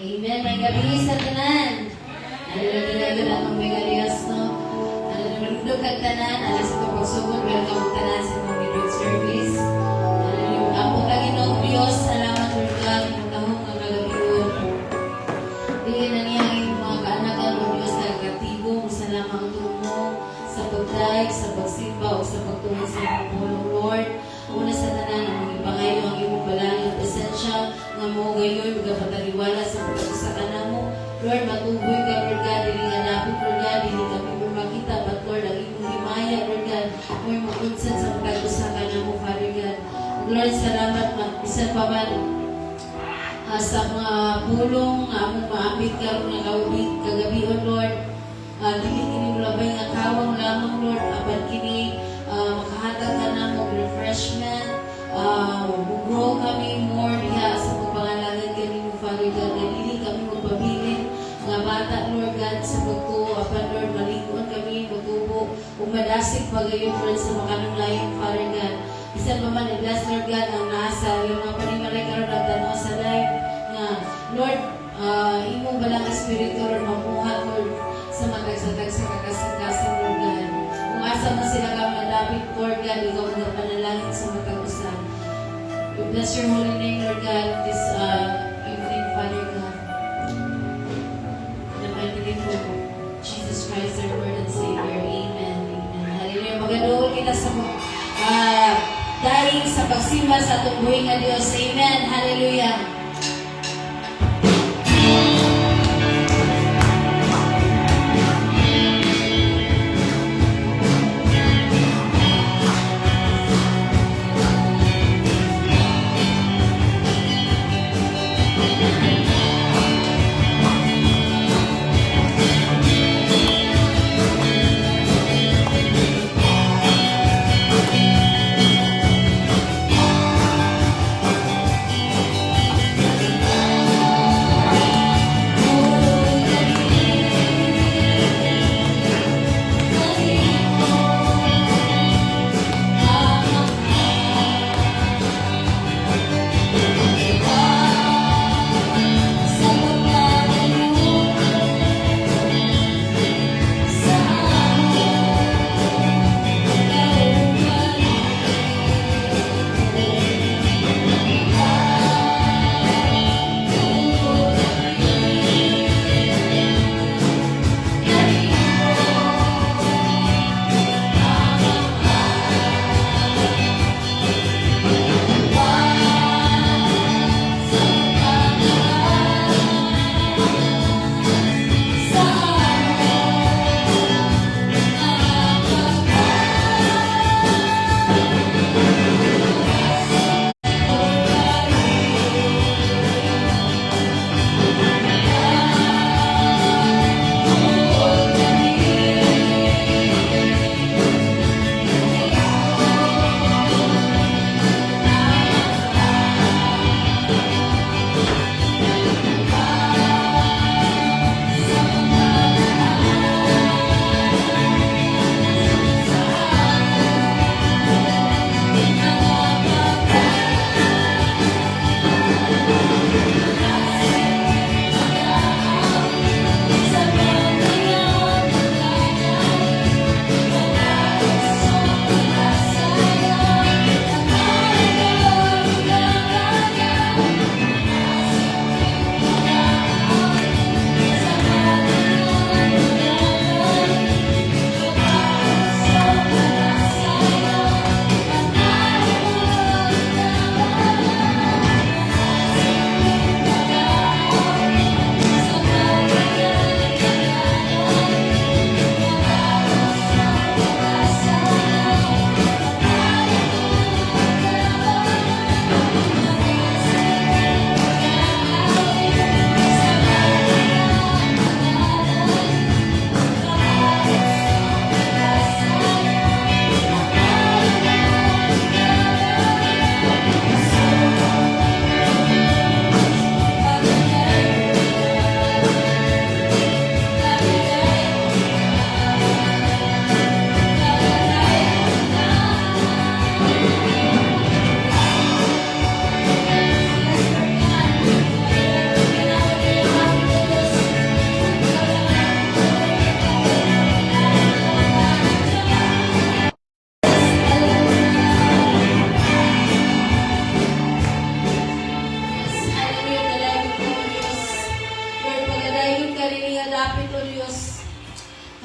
Amen. May gabi sa tanan. Alalaga na itong may galias, no? Alalaga ka tanan. Alas sa pagsugod. Welcome tanan sa itong midweek service. Apo Panginoong Diyos, salamat Lord God. Itong ang nagabiyon. Dili na niya ang mga kaanakan ng Diyos na katibo. Salamat mo sa pagday, sa pagsimba, o sa pagtulong sa pagpulong, Lord. Una sa tanan, ang mga ipangayo, ang imong balang presensya, nga mo gayon, magapataliwala sa pagkakusa ka na mo. Lord, matuboy ka, Lord God, dili nga napit, Lord God, dili kami mo makita, but Lord, ang imong himaya, Lord God, mo'y makunsan sa pagkakusa ka na mo, Father God. Lord, salamat, isa pa man, sa mga pulong, among maapit ka, mga kagabion, Lord, dili kini mo labay nga kawang lamang, Lord, apan kini, makahatag ka na mo refreshment, grow kami more diha sa pagpangalanan kami mo, Father God, dili kami magpabilin nga bata, Lord God, sa pagtuo, apan Lord, malingon kami, magtubo, umadasig pagayon, Lord, sa makanong layon, Father God. Isa pa man, i-bless, Lord God, ang nasa, yung mga panimalay karon ang tanaw sa life, nga, Lord, imo balang espiritu, Lord, mamuhat, Lord, sa matag-satag sa kakasikasan, Lord God. Kung asa man sila ka madapit, Lord God, ikaw ang panalangin sa matag-usan. We bless your holy name, Lord God, this evening, Father God. In the mighty name of Jesus Christ, our Lord and Savior. Amen. Amen. Hallelujah. Magadoon kita sa dahil sa pagsimba sa atong buhing nga Diyos. Amen. Hallelujah.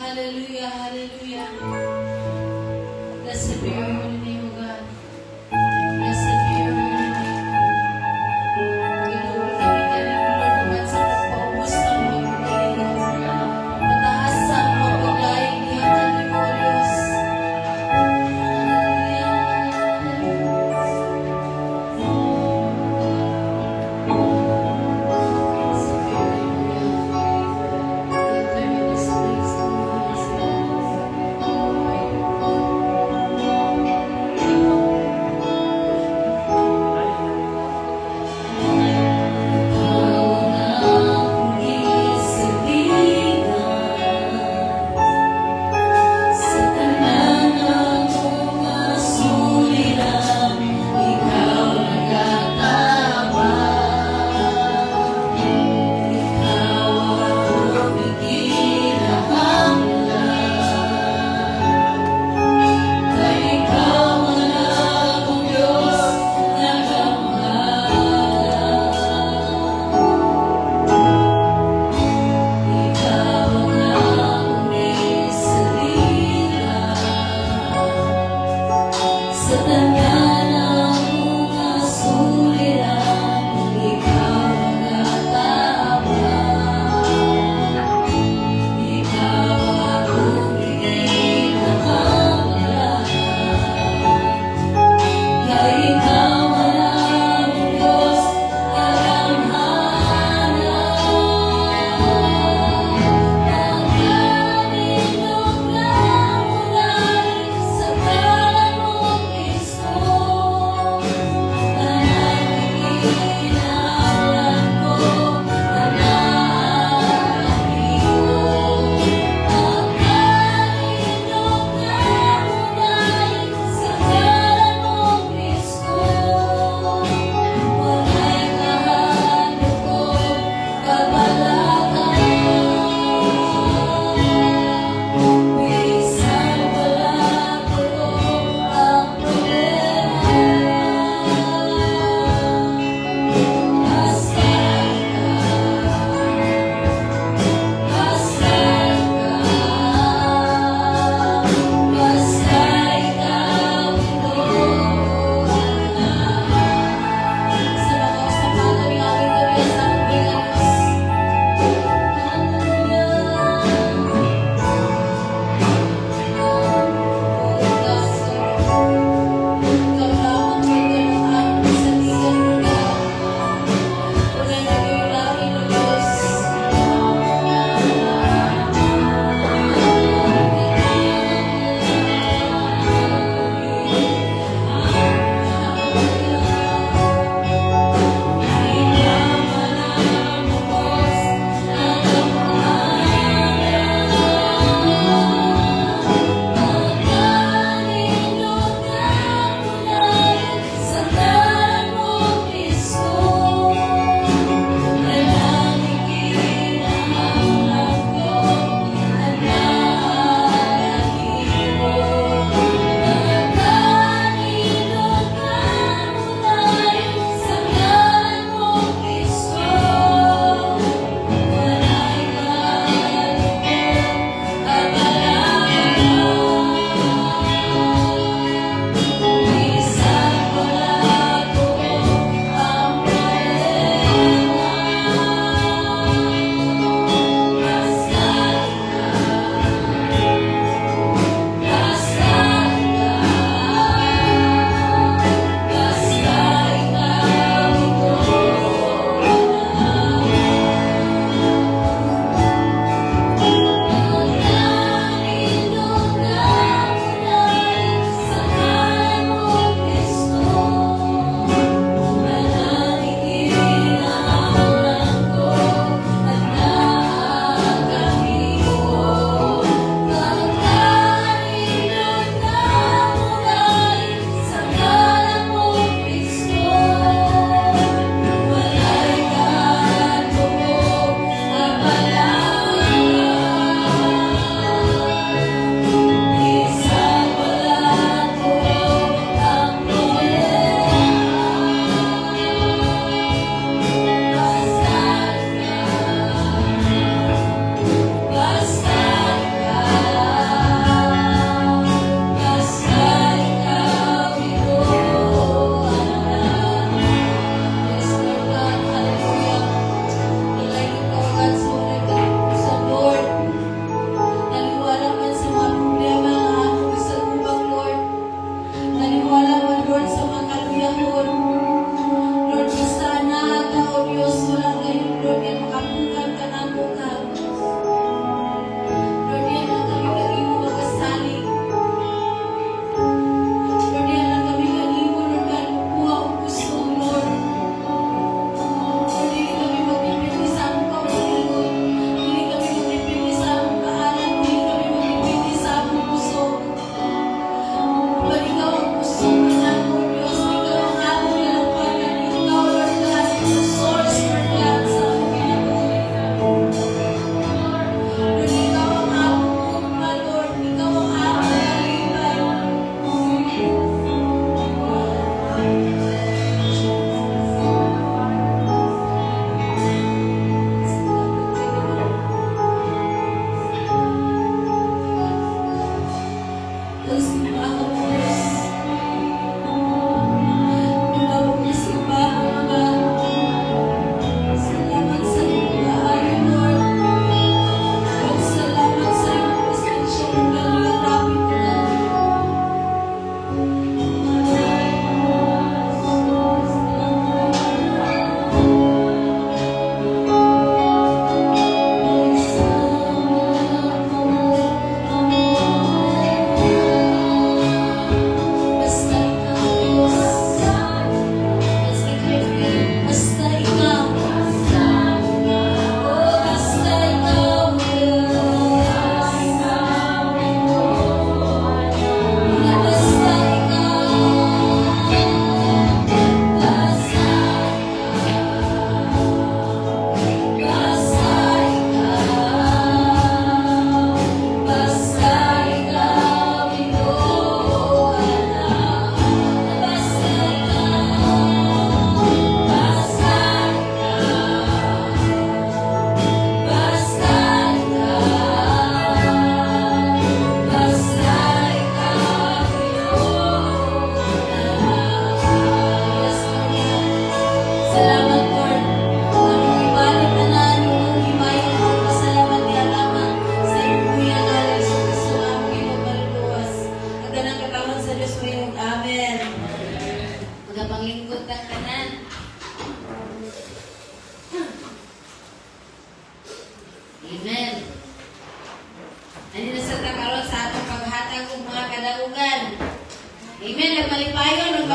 Hallelujah, hallelujah. Blessed be your holy name, O God. Blessed be your holy name. Ginugol kami kanin, Lord, naman sa pagpaubos ng mga pagkain. Mataas ang mga paglaing ihatag ni mo, Diyos. Hallelujah.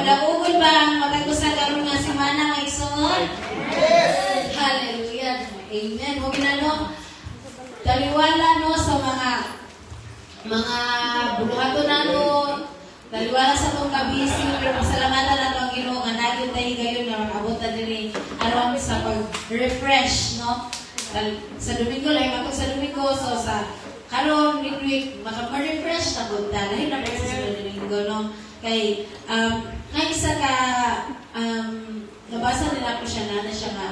Madaugod ba ang matagos na karoon nga semana mga igsoon? Hallelujah. Amen. Huwag ginano, taliwala no sa mga buluhato na no, taliwala sa itong kabisi, pero pasalamatan na itong Ginoo nga nagyon tayo gayon nga makabot na din aron sa pag-refresh, no? Sa Domingo, like matong sa Domingo, so sa karon midweek, maka-refresh na po ta. Dahil na sa Domingo, no? Kay, nga isa ka, nabasa nila ko siya na siya nga,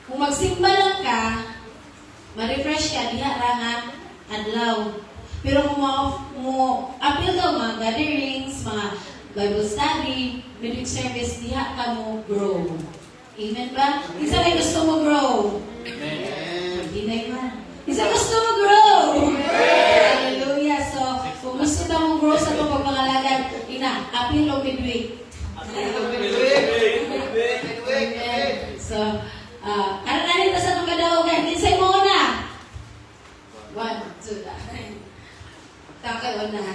kung magsimba lang ka, ma-refresh ka, diha rangan, adlaw. Pero kung mo-appeal daw mga gatherings, mga Bible study, midweek service, diha ka mo grow. Amen ba? Isa kayo gusto mo grow? Amen. Hindi man. Isa gusto mo grow? Hallelujah. So, kung gusto ka mong grow sa itong pagpangalagad, appeal o midweek? Amen. So, karananin na sa itong kadaogan. Kinsay mo na? 1, 2, 3. Kakaon na.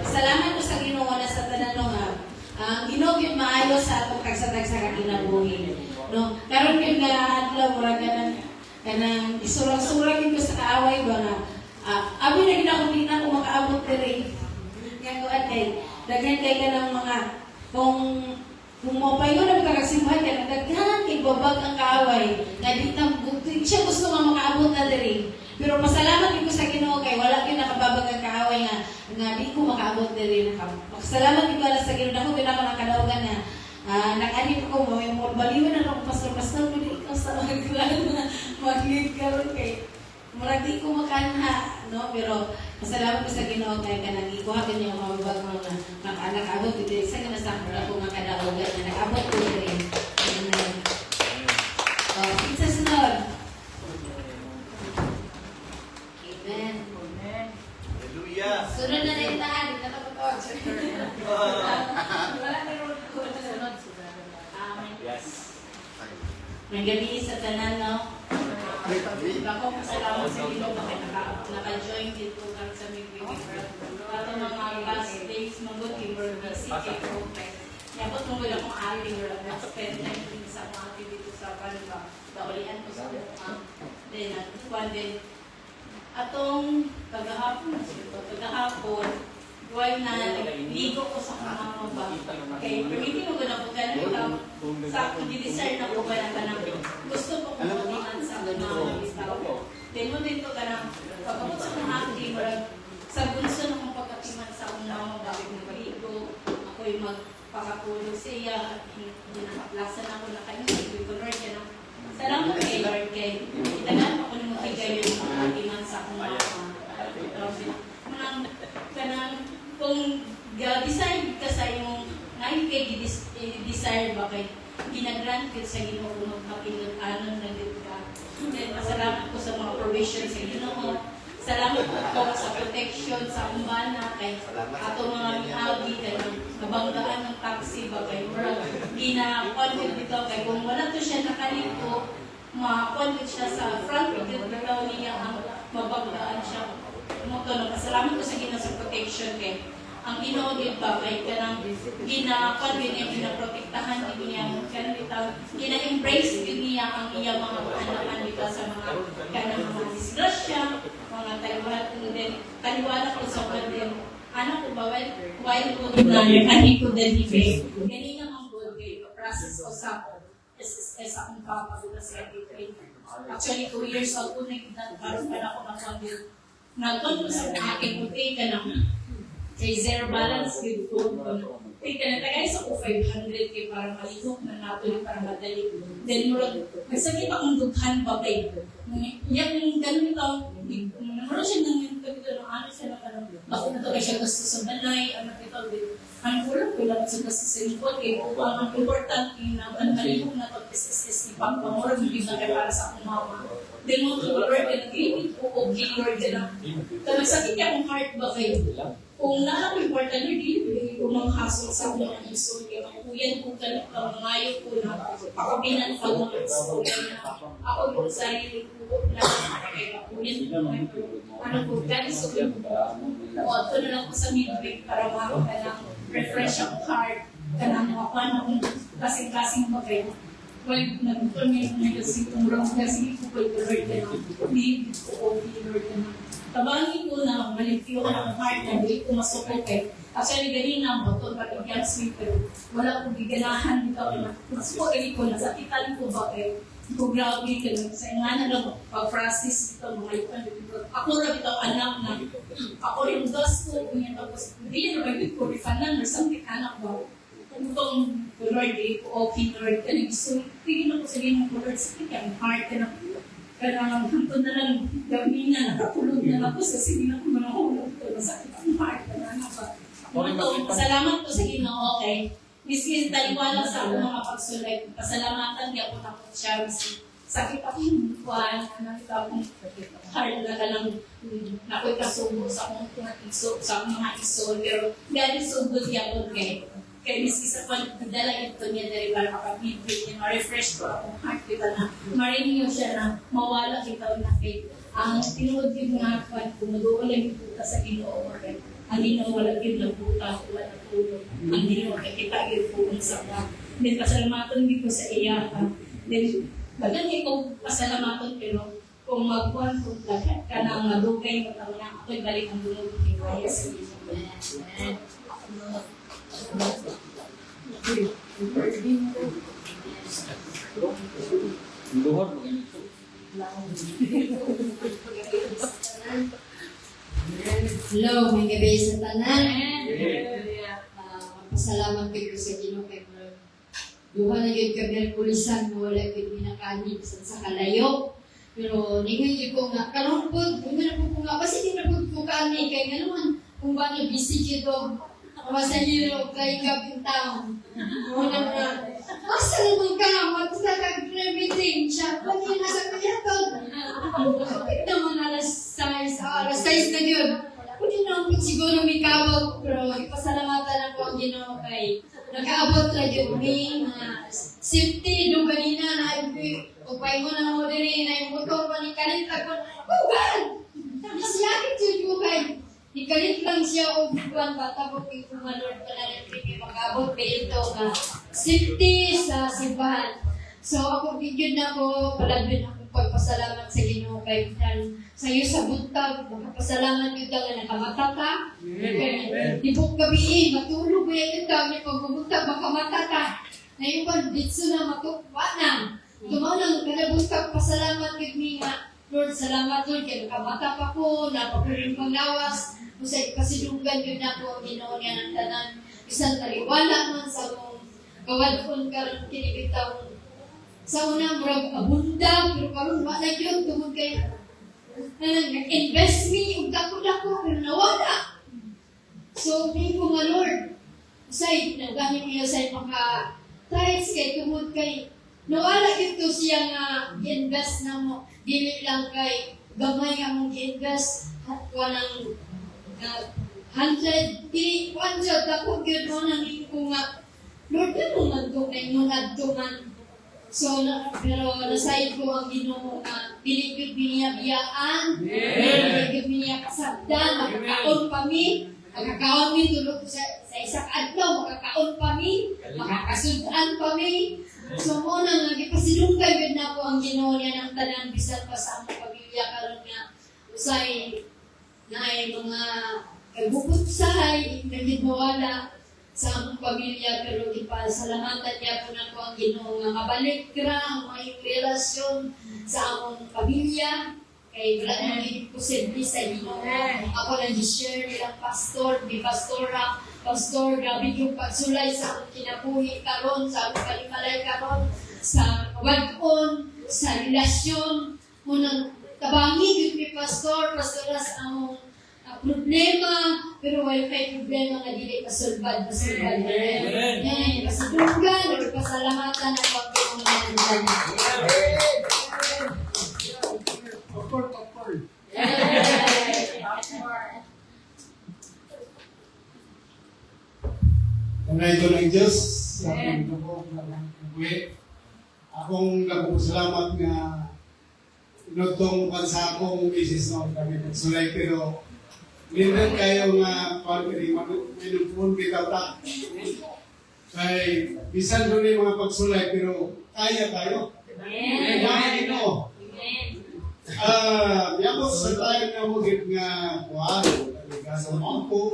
Salamat ko sa Ginoo na sa tanan nga. Ang Ginoo gyud maayo sa atong tagsa-tagsa ka kinabuhi. No, karon gyud nga adlaw mura kanang isurag-surag gyud sa kaaway ba nga. Abi na gid ako di na ko makaabot diri. Nga ko kay daghan kay kanang mga kung mo payo na kagsimbahan kay daghan kay babag ang kaaway. Nga di ta siya gusto nga makaabot na diri. Pero pasalamat ko sa Ginoo kay wala gyud nakababag ang kaaway nga di ko makaabot diri. Pasalamat ko sa Ginoo dako gyud ako nakadaogan na nag-anip ko mo baliwan na ako pastor pwede ikaw sa mag-lead karon kay murag di ko makanha, no? Pero pasalamat ko sa Ginoo kay kanang ikuha kanya ang mababag mga nakaabot diri sa kana sa ako nga kadaogan na nakaabot ko diri. Amen. Isa sunod. Amen. Hallelujah. Sunod na rin tahan, hindi na tapos. Wala na rin ko na sunod. Amen. Yes. May gabi sa tanan, no? Ako, pasalamat sa Ginoo bakit naka-join dito kami sa midweek. Ato mga last days, mag-good we're busy kay Prophet. Yapot mo wala kong aling wala spend time din sa mga dito sa Canada. Daulian ko sa mga. Then, din atong kagahapon, buhay na ligo ko sa mga ba. Okay, permitin mo na po ganun ikaw. Sa ako, di-desire na po ba na kanang gusto ko kumutihan sa mga bitaw. Then mo dito kanang pagkamot sa mga acting, sa gunso na kong pagkatiman sa akong mga bakit ligo, ako'y magpakatulog siya at nakaplasan ako na kayo. Sabi ko, Lord, yan ang salamat kay Lord kay itanan ako ng matigay yung pagkatiman sa akong mga kanang kung desire ka sa yung ngayon kay desire ba kay ginagrant ka sa Ginoo kung magpakilalanan na dito ka. Then pasalamat ko sa mga provision sa Ginoo. Salamat po sa protection sa umbana kay ato mga miagi kay nabanggaan ng taxi ba kay gina-convert dito kay kung wala to siya nakalito ma-convert siya sa front dito niya ang mabanggaan siya. Pasalamat ko sa Ginoo sa protection kay ang Ginoo gid ba kay kanang gina-convert niya ginaprotektahan niya kanang gina-embrace niya ang iya mga anak dito sa mga kanang mga disgrasya mga taliwala ko sa kanil anak ko ba while ko na yung ko din ni ganyan ang good kay process ko sa SSS akong papagula sa actually 2 years old ko na karon pa ako na-convert nagton ko sa aking puti ka na kay zero balance with food ko take na tagay sa ko 500 kay para malihok na nato para madali then murag nagsakit akong dughan pa kay yung ganun ito murag siya nang kapito ng ano siya na parang ako na to kay siya gusto sa balay ano ito ang kulang ko lang sa gusto sa import kay kung ang important na malihok na to is ipagpamurag hindi na kay para sa akong mama then mo to Lord and give it ko okay Lord na nagsakit niya akong heart ba kayo kung nakaka-important yun, hindi ko mga hasol sa mga isol. Kaya kuyan ko ganit ang ngayon ko na pakabinan pag mga isol na ako yung sarili ko na kaya kuyan ko ano ko, ganit so o ito na lang ko sa midweek para makaka lang refresh ang heart. Kanang mga panahon, kasing-kasing ba kayo. Well, nag-torment na kasi tumurang kasi ko ko Lord na hindi ko Lord na tabangin ko na malimpyo ko ng heart na hindi ko masuko kay actually ganina mo to patigyan pero wala ko giganahan dito na masuko kay ko nasakitan ko ba kay ko grabe ka sa nga na lang pag-practice ito mga ipan ako ra bitaw anak na ako rin gasto niya tapos hindi na ba ko refanan or something anak ba itong Lord, okay Lord, so tingin ako sa ginong Lord, sakit ang heart na kaya hantod na lang gawin na nakatulog na ako sa sige na ko manahulog ko, masakit ang heart na ba. Salamat ko sa ginong okay. Miskin taliwala sa ako mga pagsulay, pasalamatan di ako takot siya, sakit akong buwan, nakita akong heart na lang nako'y kasubo sa akong iso, sa mga iso, pero dahil sugod yapon kaya miski sa pagdala ito niya dahil para makapibig niya, ma-refresh ko akong heart kita na marinig siya na mawala kita na faith. Ang tinuod yung mga kwan, kung mag-uulang yung puta sa Ginoo, ang Ginoo wala yung nagputa, wala natulog. Ang Ginoo kakita yung puta sa mga. Then pasalamatan dito sa iya. Then bagay ko pasalamatan pero kung magkuhan kung lahat ka na madugay mo tama na ako'y balik ang dunod ng kaya sa Ginoo. Luhod mo ganito. Hello, may gabi sa tanan. Pasalamat kayo sa Ginoo kay Lord. Duha na yun ka Merkulisan, wala yun minakanin sa kalayo. Pero ningon yun ko nga, karoon po, ningon po nga, kasi di na po kani, kaya nga naman, kung ba na busy dito, sa hero, kay kaping taon. Muna na, asa naman ka, magkakag-everything siya, pati na sa kayaton. Kapit naman alas 6 na yun. Pwede naman po siguro may kabot, pero ipasalamatan ako ang Ginoo kay nakaabot na yun may safety doon kanina na upay mo na mo diri na yung motor pa ni kalit ako. Oh God! Nasiyakit yun ko kay ikalit lang siya o buwan bata ko kay Lord pala rin may makabot pa ito safety sa simbahan. So ako bigyan na ko palabin ako pagpasalamat sa Ginoo kay sa iyo sa buntag, makapasalamat yun ka na nakamatata. Di po gabi matulog yun ka, may pagbubuntag makamatata. Ngayon ba, ditso na matukwa na. Tumanang kanabuntag pasalamat yun nga. Lord, salamat Lord, kaya nakamata pa ko, napapuling panglawas. Kasi kasidunggan yun na po, Ginoo niya ng tanan. Isang taliwala man sa mong kawadpon karon kinibitaw. Sa una, murag abunda, pero karon wala yun, tungod kayo. Nag-invest me, yung dako-dako, pero nawala. So, may ko nga Lord, usay, nagganin niyo sa maka-tithes kay tungod kay, nawala ito siya nga invest na mo, dili lang kay gamay nga mong invest, at walang 100, dako yun mo nang ko nga, Lord, ano nagtukay mo nagtuman? So, pero nasayad ko ang Ginoo na piligid niya biyaan, piligid niya kasabdan, makakaon kami, makakaon mi tulog sa isang adlaw, makakaon kami, makakasudan kami. So, muna nga, ipasilungkay yun na po ang Ginoo niya ng tanan, bisan pa sa among pamilya, karon nga, usay, na ay mga kagbukutsahay, nagdibawala, sa among pamilya, pero ipasalamatan niya po na po ang Ginoo nga mabalik ra ang mga relasyon sa among pamilya kay wala na hindi posible sa Ginoo. Ako lang i-share nilang pastor, di pastora, pastor, grabe yung pagsulay sa among kinabuhi karon, sa among kalimalay karon, sa wag-on, sa relasyon, munang tabangi yung may pastora sa among problema, pero wala may problema nga dili pasulbad. Amen. Pasidunggan, pasalamatan ang pagpapalamanan natin. Kung ito ng Diyos, sa aking lubog na buwi, akong nagpapasalamat nga inutong sa akong misis no, kami pagsulay, pero Minsan kayo nga pag-iri, minupun bitaw ta. Kay, bisan doon yung mga pagsulay, pero kaya tayo. Amen. Kaya ito. Yako sa tayo na mo git nga kuwaro, sa kampo.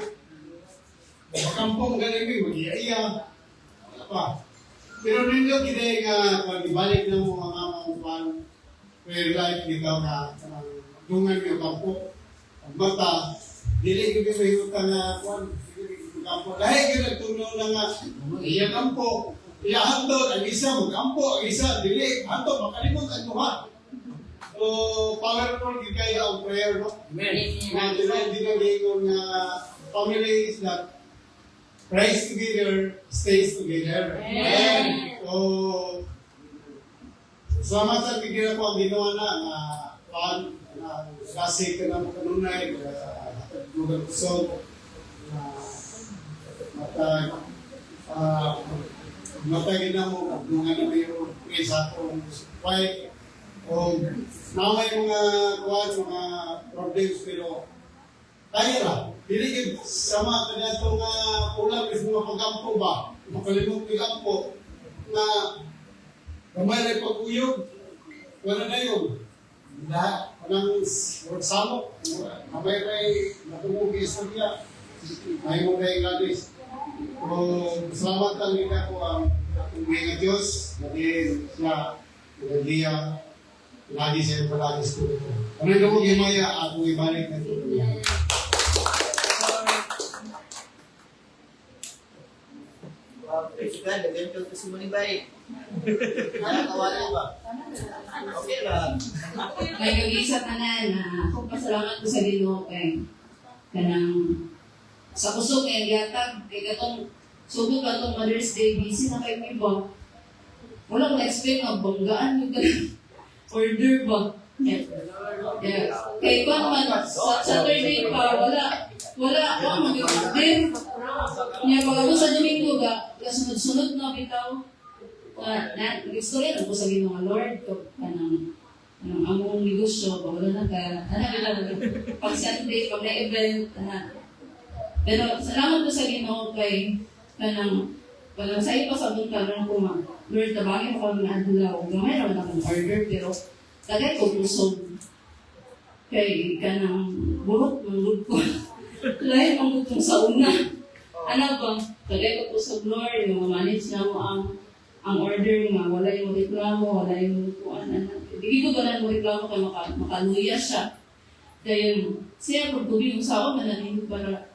Kampong galing mag-iya-iya. Wala pa. Pero ninyo kinay nga pag-ibalik na mo ang amang pan, where life bitaw na dungan yung kampo. Ang bata, dili ko mahimutan na kuwan, kampo. Dahil yung nagtunaw na nga, iya kampo. Iya hantod, ang isa mo kampo, ang isa, dili, hantod, makalimot ang duha. So, powerful yung kaya ang prayer, no? Nga dinagingon nga families that prays together, stays together. Amen. So, salamat sa bigyan ko ang ginawa na kasi ka na kanunay, lugar kusog, matagin na mo, nungan na yung isa kong supply, o namay mga kuwan, mga problems, pero kaya na. Diligid sama ka na itong ulang is mga pagkampo ba? Makalimot yung kampo na gamay na pag-uyog. Wala na yun. Walang samok. Gamay na natungog yung istorya. May mo na yung gadis. So, salamat lang nila ko ang mga Diyos. Dahil siya, nagaliya, lagi siya palagi sa tuloy. Ano yung mo gimaya, ako ibalik na tuloy. Praise God, ganito ito si Munibay. Nakakawala ba? Okay lang. Kay gabi sa tanan na kung pasalamat ko sa Ginoo kay kanang sa kusog kay gatag kay katong sugod ba tong Mother's Day busy na kay may ba. Wala ko expect nga banggaan yung ganun. Order ba? Yeah. Kay kung man sa Saturday pa wala ako mag-order. Niya pag ako sa Domingo ga sunod-sunod na bitaw. Nag-istorya lang ko sa Ginoo nga Lord kanang among negosyo, wala na ka, pag Sunday, pag may event, pero salamat ko sa Ginoo kay kanang sa iyo pa sa abong karon ko ma. Lord, tabangin mo kami na adlaw. Gamay naman akong order, pero tagay ko pusog. Kay kanang burot ng ko. Lahat ang butong sa una. Ano ba? Tagay ko pusog, Lord, yung manage na mo ang order nga, wala yung reklamo, wala yung kuan. Hindi ko ba mo reklamo kay makaluya siya. Kaya siya kung tubig yung saon, mananin para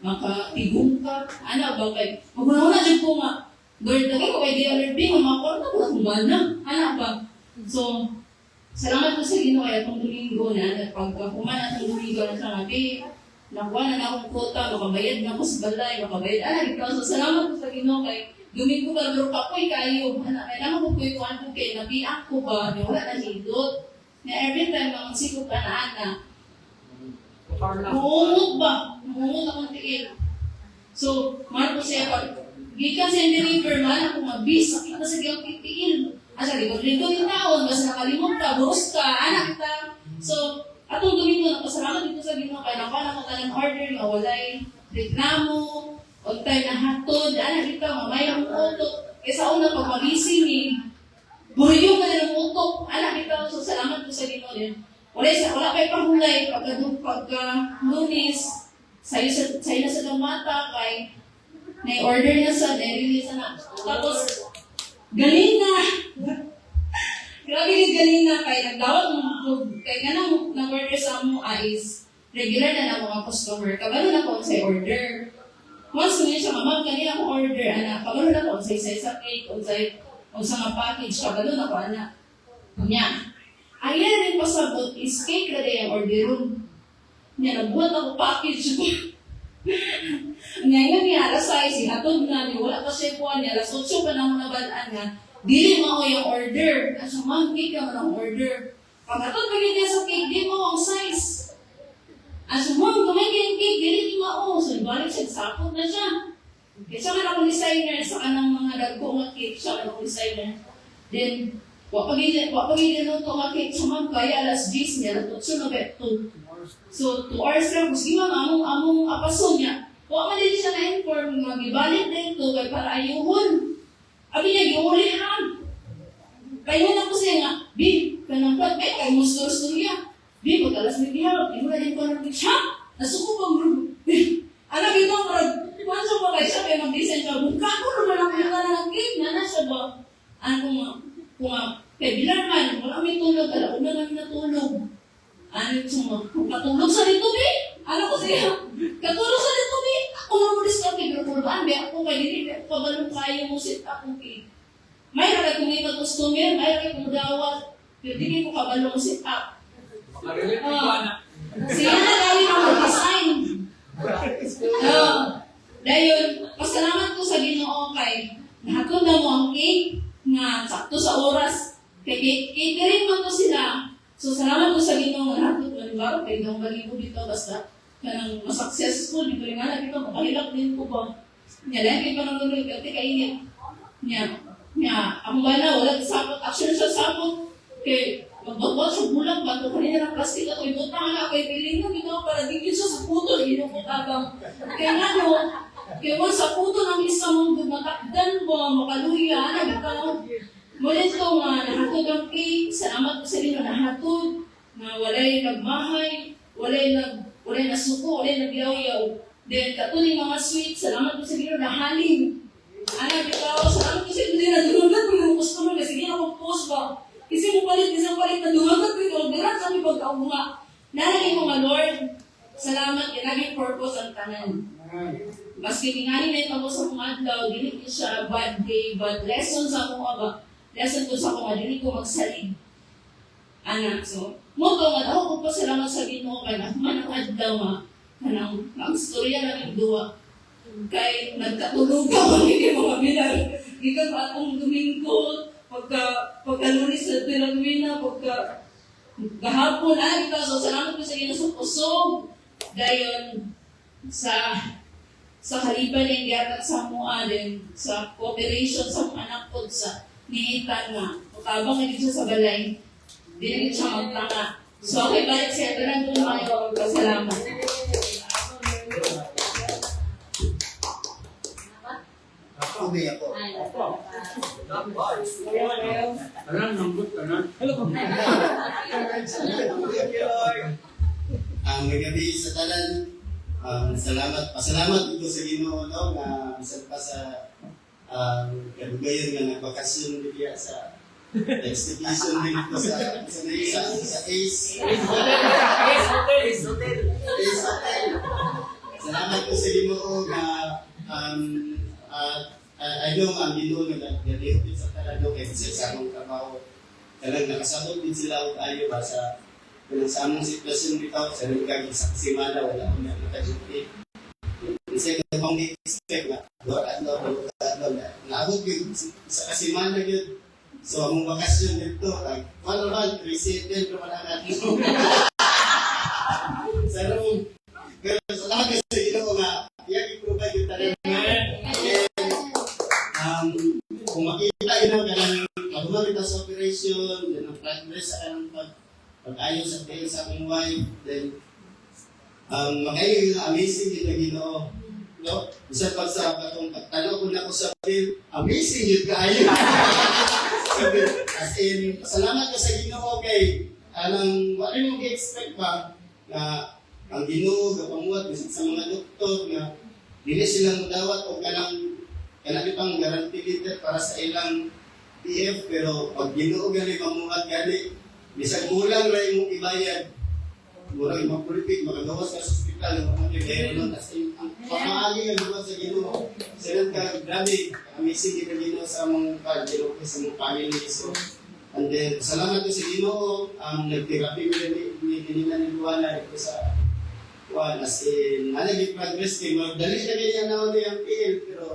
makatigong ka. Ano ba kay? Maguna-una dyan po nga. Lord, lagi ko kay D.L.R.B. Mamakor na ko na kumana. Ano ba? So, salamat ko sa Ginoo kaya itong Domingo na. Pagka kumana itong Domingo na siya nga, nakuha na akong kota, makabayad na ako sa balay, makabayad. So, salamat ko sa Ginoo kay Domingo ka, pero kapoy kayo. May naman ko kayo kuhan ko kayo, nabiak ko ba? Wala na hindot. Na every time, ang sikop ka na anak, muungot ba? Muungot akong tiil. So, mahal ko siya pag gikan sa deliver man, ako mabis, sakit na sa gawang tiil. Asa, ligo yung taon, basta nakalimot ka, buros ka, anak kita. So, atong Domingo, napasalamat dito sa Ginoo kaya nakala ko talang order, mawalay, reklamo, on time na hatod, anak kita, mamaya ang utok. Kaya una pag magising ni, buriyo ka na ng utok, anak kita, so salamat ko sa Ginoo din. Wala kayo pahulay, pagka lunis, sa'yo na sa mata, kay na-order na sa, na-release na. Tapos, galing na! Grabe yung galing na, kay nagdawat mo, kay ganang nag-order sa mo is, regular na ng mga customer, kabalo na ko sa order. Once mo siya, ma'am, kanina akong order, anak, kabalo na ko sa isa cake, o sa mga package, kabalo na ko, anak. Nya. Ayan rin pasabot is cake na rin ang orderon. Nya, nagbuhat ako package ko. Ngayon niya, alas 6, hatod na, wala pa siya po niya, alas 8 pa na mo nabalaan nga, dili mo ako yung order. Kasi ma'am, cake ka mo ng order. Pag hatod pa niya sa cake, di mo ang size. As mom, kamay kayong cake, dili mo. So, ibalik siya, sapot na siya. Kaya siya ka akong designer sa kanang mga dagko nga cake, siya ka akong designer. Then, wapagin nun to nga cake sa mom, kaya alas 10 niya, natutso na beto. So 2 hours lang gusto man among apason niya. Wa man din siya na-inform magibalik dito kay para ayuhon. Abi niya giulihan. Kayo na ko siya nga, Bi, kanang pat, kay gusto niya. Bi, pagkalas may bihawag, di mo na din ko nang siya. Nasuko bang grupo. Alam ito, kung pa kayo siya, kaya mag-design siya, mukha ko naman ang mga nalagay, na siya ba? Kaya bilang man, wala may tulog, alam ko na lang natulog. Kung katulog sa dito, Bi, ano ko siya? Katulog sa dito, Bi, ako na mo discover, pero kurban, Bi, ako kay dili, pabalong kayo mo sit akong Bi. May rakay kong ito customer, may rakay kong dawat, pero dili ko kabalong sit up. Siya na dahil ang mag-design. Dahil, pasalamat ko sa Ginoo kay nahatod na mo ang cake nga sakto sa oras. Kay catering man to sila. So, salamat ko sa Ginoo nga nahatod mo. Laro, kay daw balibo dito basta kanang mas-successful. Dito rin nga na dito, makahilap din ko ba. Nya, dahil kay pananguloy, kaya kainit. Nya, ang bala, wala sapot. Action siya sapot. Kay, magbagwag sa bulang ba? Kung kanina ng plastic ako, ibutang na kay piling na ginawa para digit siya sa puto. Ginukot abang. Kaya nga no, kaya wala sa puto ng isang matakdan ba, makaluya, nagkakaw. Mula ito nga, nahatod ang cake. Salamat ko sa inyo, nahatod. Na walay nagmahay, walay nasuko, walay nagyaw-yaw. Then, katuloy mga sweet, salamat ko sa inyo, nahaling. Bitaw, salamat ko sa inyo, nadungan ko yung customer kasi hindi ako post ba. Kasi mo palit, isang palit na dumagat ko ito. Dirat sa amin pagkaunga. Nalagay ko nga, Lord, salamat, naging purpose ang tanan. Maski tingali na ito ako sa mga adlaw, dili ko siya bad day, bad lesson sa ako ba. Lesson ko sa ako, dili ko magsalig. So, mo ko nga, ako ko pa salamat sa Ginoo kay naman ang adlaw nga. Ang storya namin duwa. Kay nagkatulog ako, hindi mga bilang. Gikan pa akong Domingo, pagka-lunis sa Pilagwina, pagka-gahapon, so salamat ko sa Ginoo sa kusog. Dayon, sa kaliban ng giyatak sa mua din, sa cooperation sa mga anak ko sa niitan nga, pagkabang na dito sa balay, dinagin siya magtanga. So, okay, balik siya, ito lang doon mga magpasalamat. Hindi ako. Alam, nambut ka na. May gabi sa talan. Pasalamat dito sa Ginoo no nga bisan pa sa kadugayon nga nagbakasyon diya sa exhibition dito sa Ace Hotel. Salamat po sa Ginoo nga I know ang Ginoo nga nagdalihot sa talan no kay sa among trabaho. Talagang nakasabot din sila og ayo ba sa sa among sitwasyon dito, sa nagkaging sa kasimada, wala ko na nakajuti. Kasi ito pang di-expect na, naabot yun sa kasimada yun. So, among bakasyon dito, paano 3-7 naman ang atin. Pero salamat sa Ginoo nga, i-provide yung talaga. Kung makita yun ang pagmamit sa operation, yun ang progress sa anong pag-ayon sa tayo sa aking wife, then magayon yung amazing yung Ginoo. No? Isa pag sa batong pagtalo ko na ko sa bill, amazing yung kaayon. As in, salamat ka sa Ginoo kay wala mong i-expect pa na ang Ginoo, kapamuhat, sa mga doktor na hindi silang madawat o kanang pang guarantee letter para sa ilang PF, pero pag Ginoo gali, mamuhat gali, bisag kulang na yung ibayad. Murang yung politik, makagawas ka sa hospital, yung mga kaya nun. Ang pamaagi nga naman sa Ginoo. Sinan ka, grabe, amazing kita Ginoo sa mga Ginoo sa mga family. So, and then, salamat ko sa Ginoo, nag-therapy ko ni Luana ito sa Juan. As in, nalagay progress kayo. Dali na ganyan na ulit ang PL, pero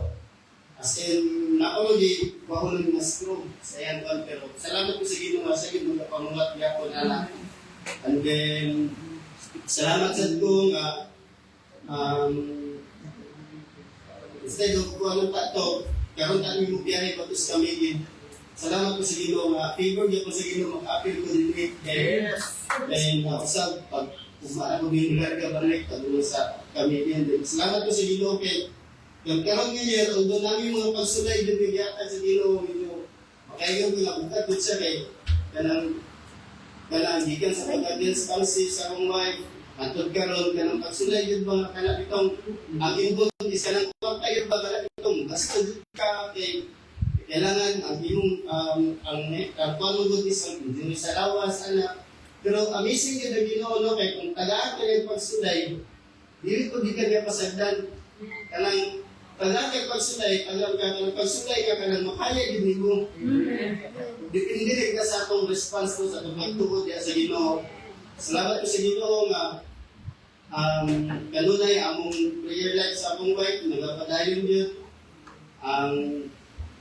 as in, nakulog mahulog na screw sa yan doon. Pero salamat ko sa Ginoo, sa Ginoo na pamungat niya ko na lang. And then, salamat sa ko nga, instead of kung anong tato, karoon tayo yung biyahe patos kami. Salamat ko sa Ginoo nga, favor niya ko sa Ginoo, mag-appeal ko din. Then, usap, pag Umara ko din ka balik tungkol sa kami din. Salamat ko sa Ginoo kay nagkaroon nga niya, although namin mga pagsulay din yata sa Ginoo ninyo, makayaw ko na bukat din siya kay kanang gikan sa pag-adil spouses sa akong wife, matod karon kanang pagsulay yun mga kanang itong ang inbot is kanang kayo ba kanang itong basta ka kay kailangan ang iyong ang panugod is ang hindi sa lawas ana. Pero amazing yun ang Ginoo no kay kung tagaan ka ng pagsulay, dili ko di ka niya pasagdan kanang tagaan ka pagsulay, alam ka kanang pagsulay ka kanang makaya gid nimo. Depende rin ka sa atong response ko sa pagtuod diya sa Ginoo. Salamat ko sa Ginoo nga kanunay among prayer life sa akong wife nagapadayon yun.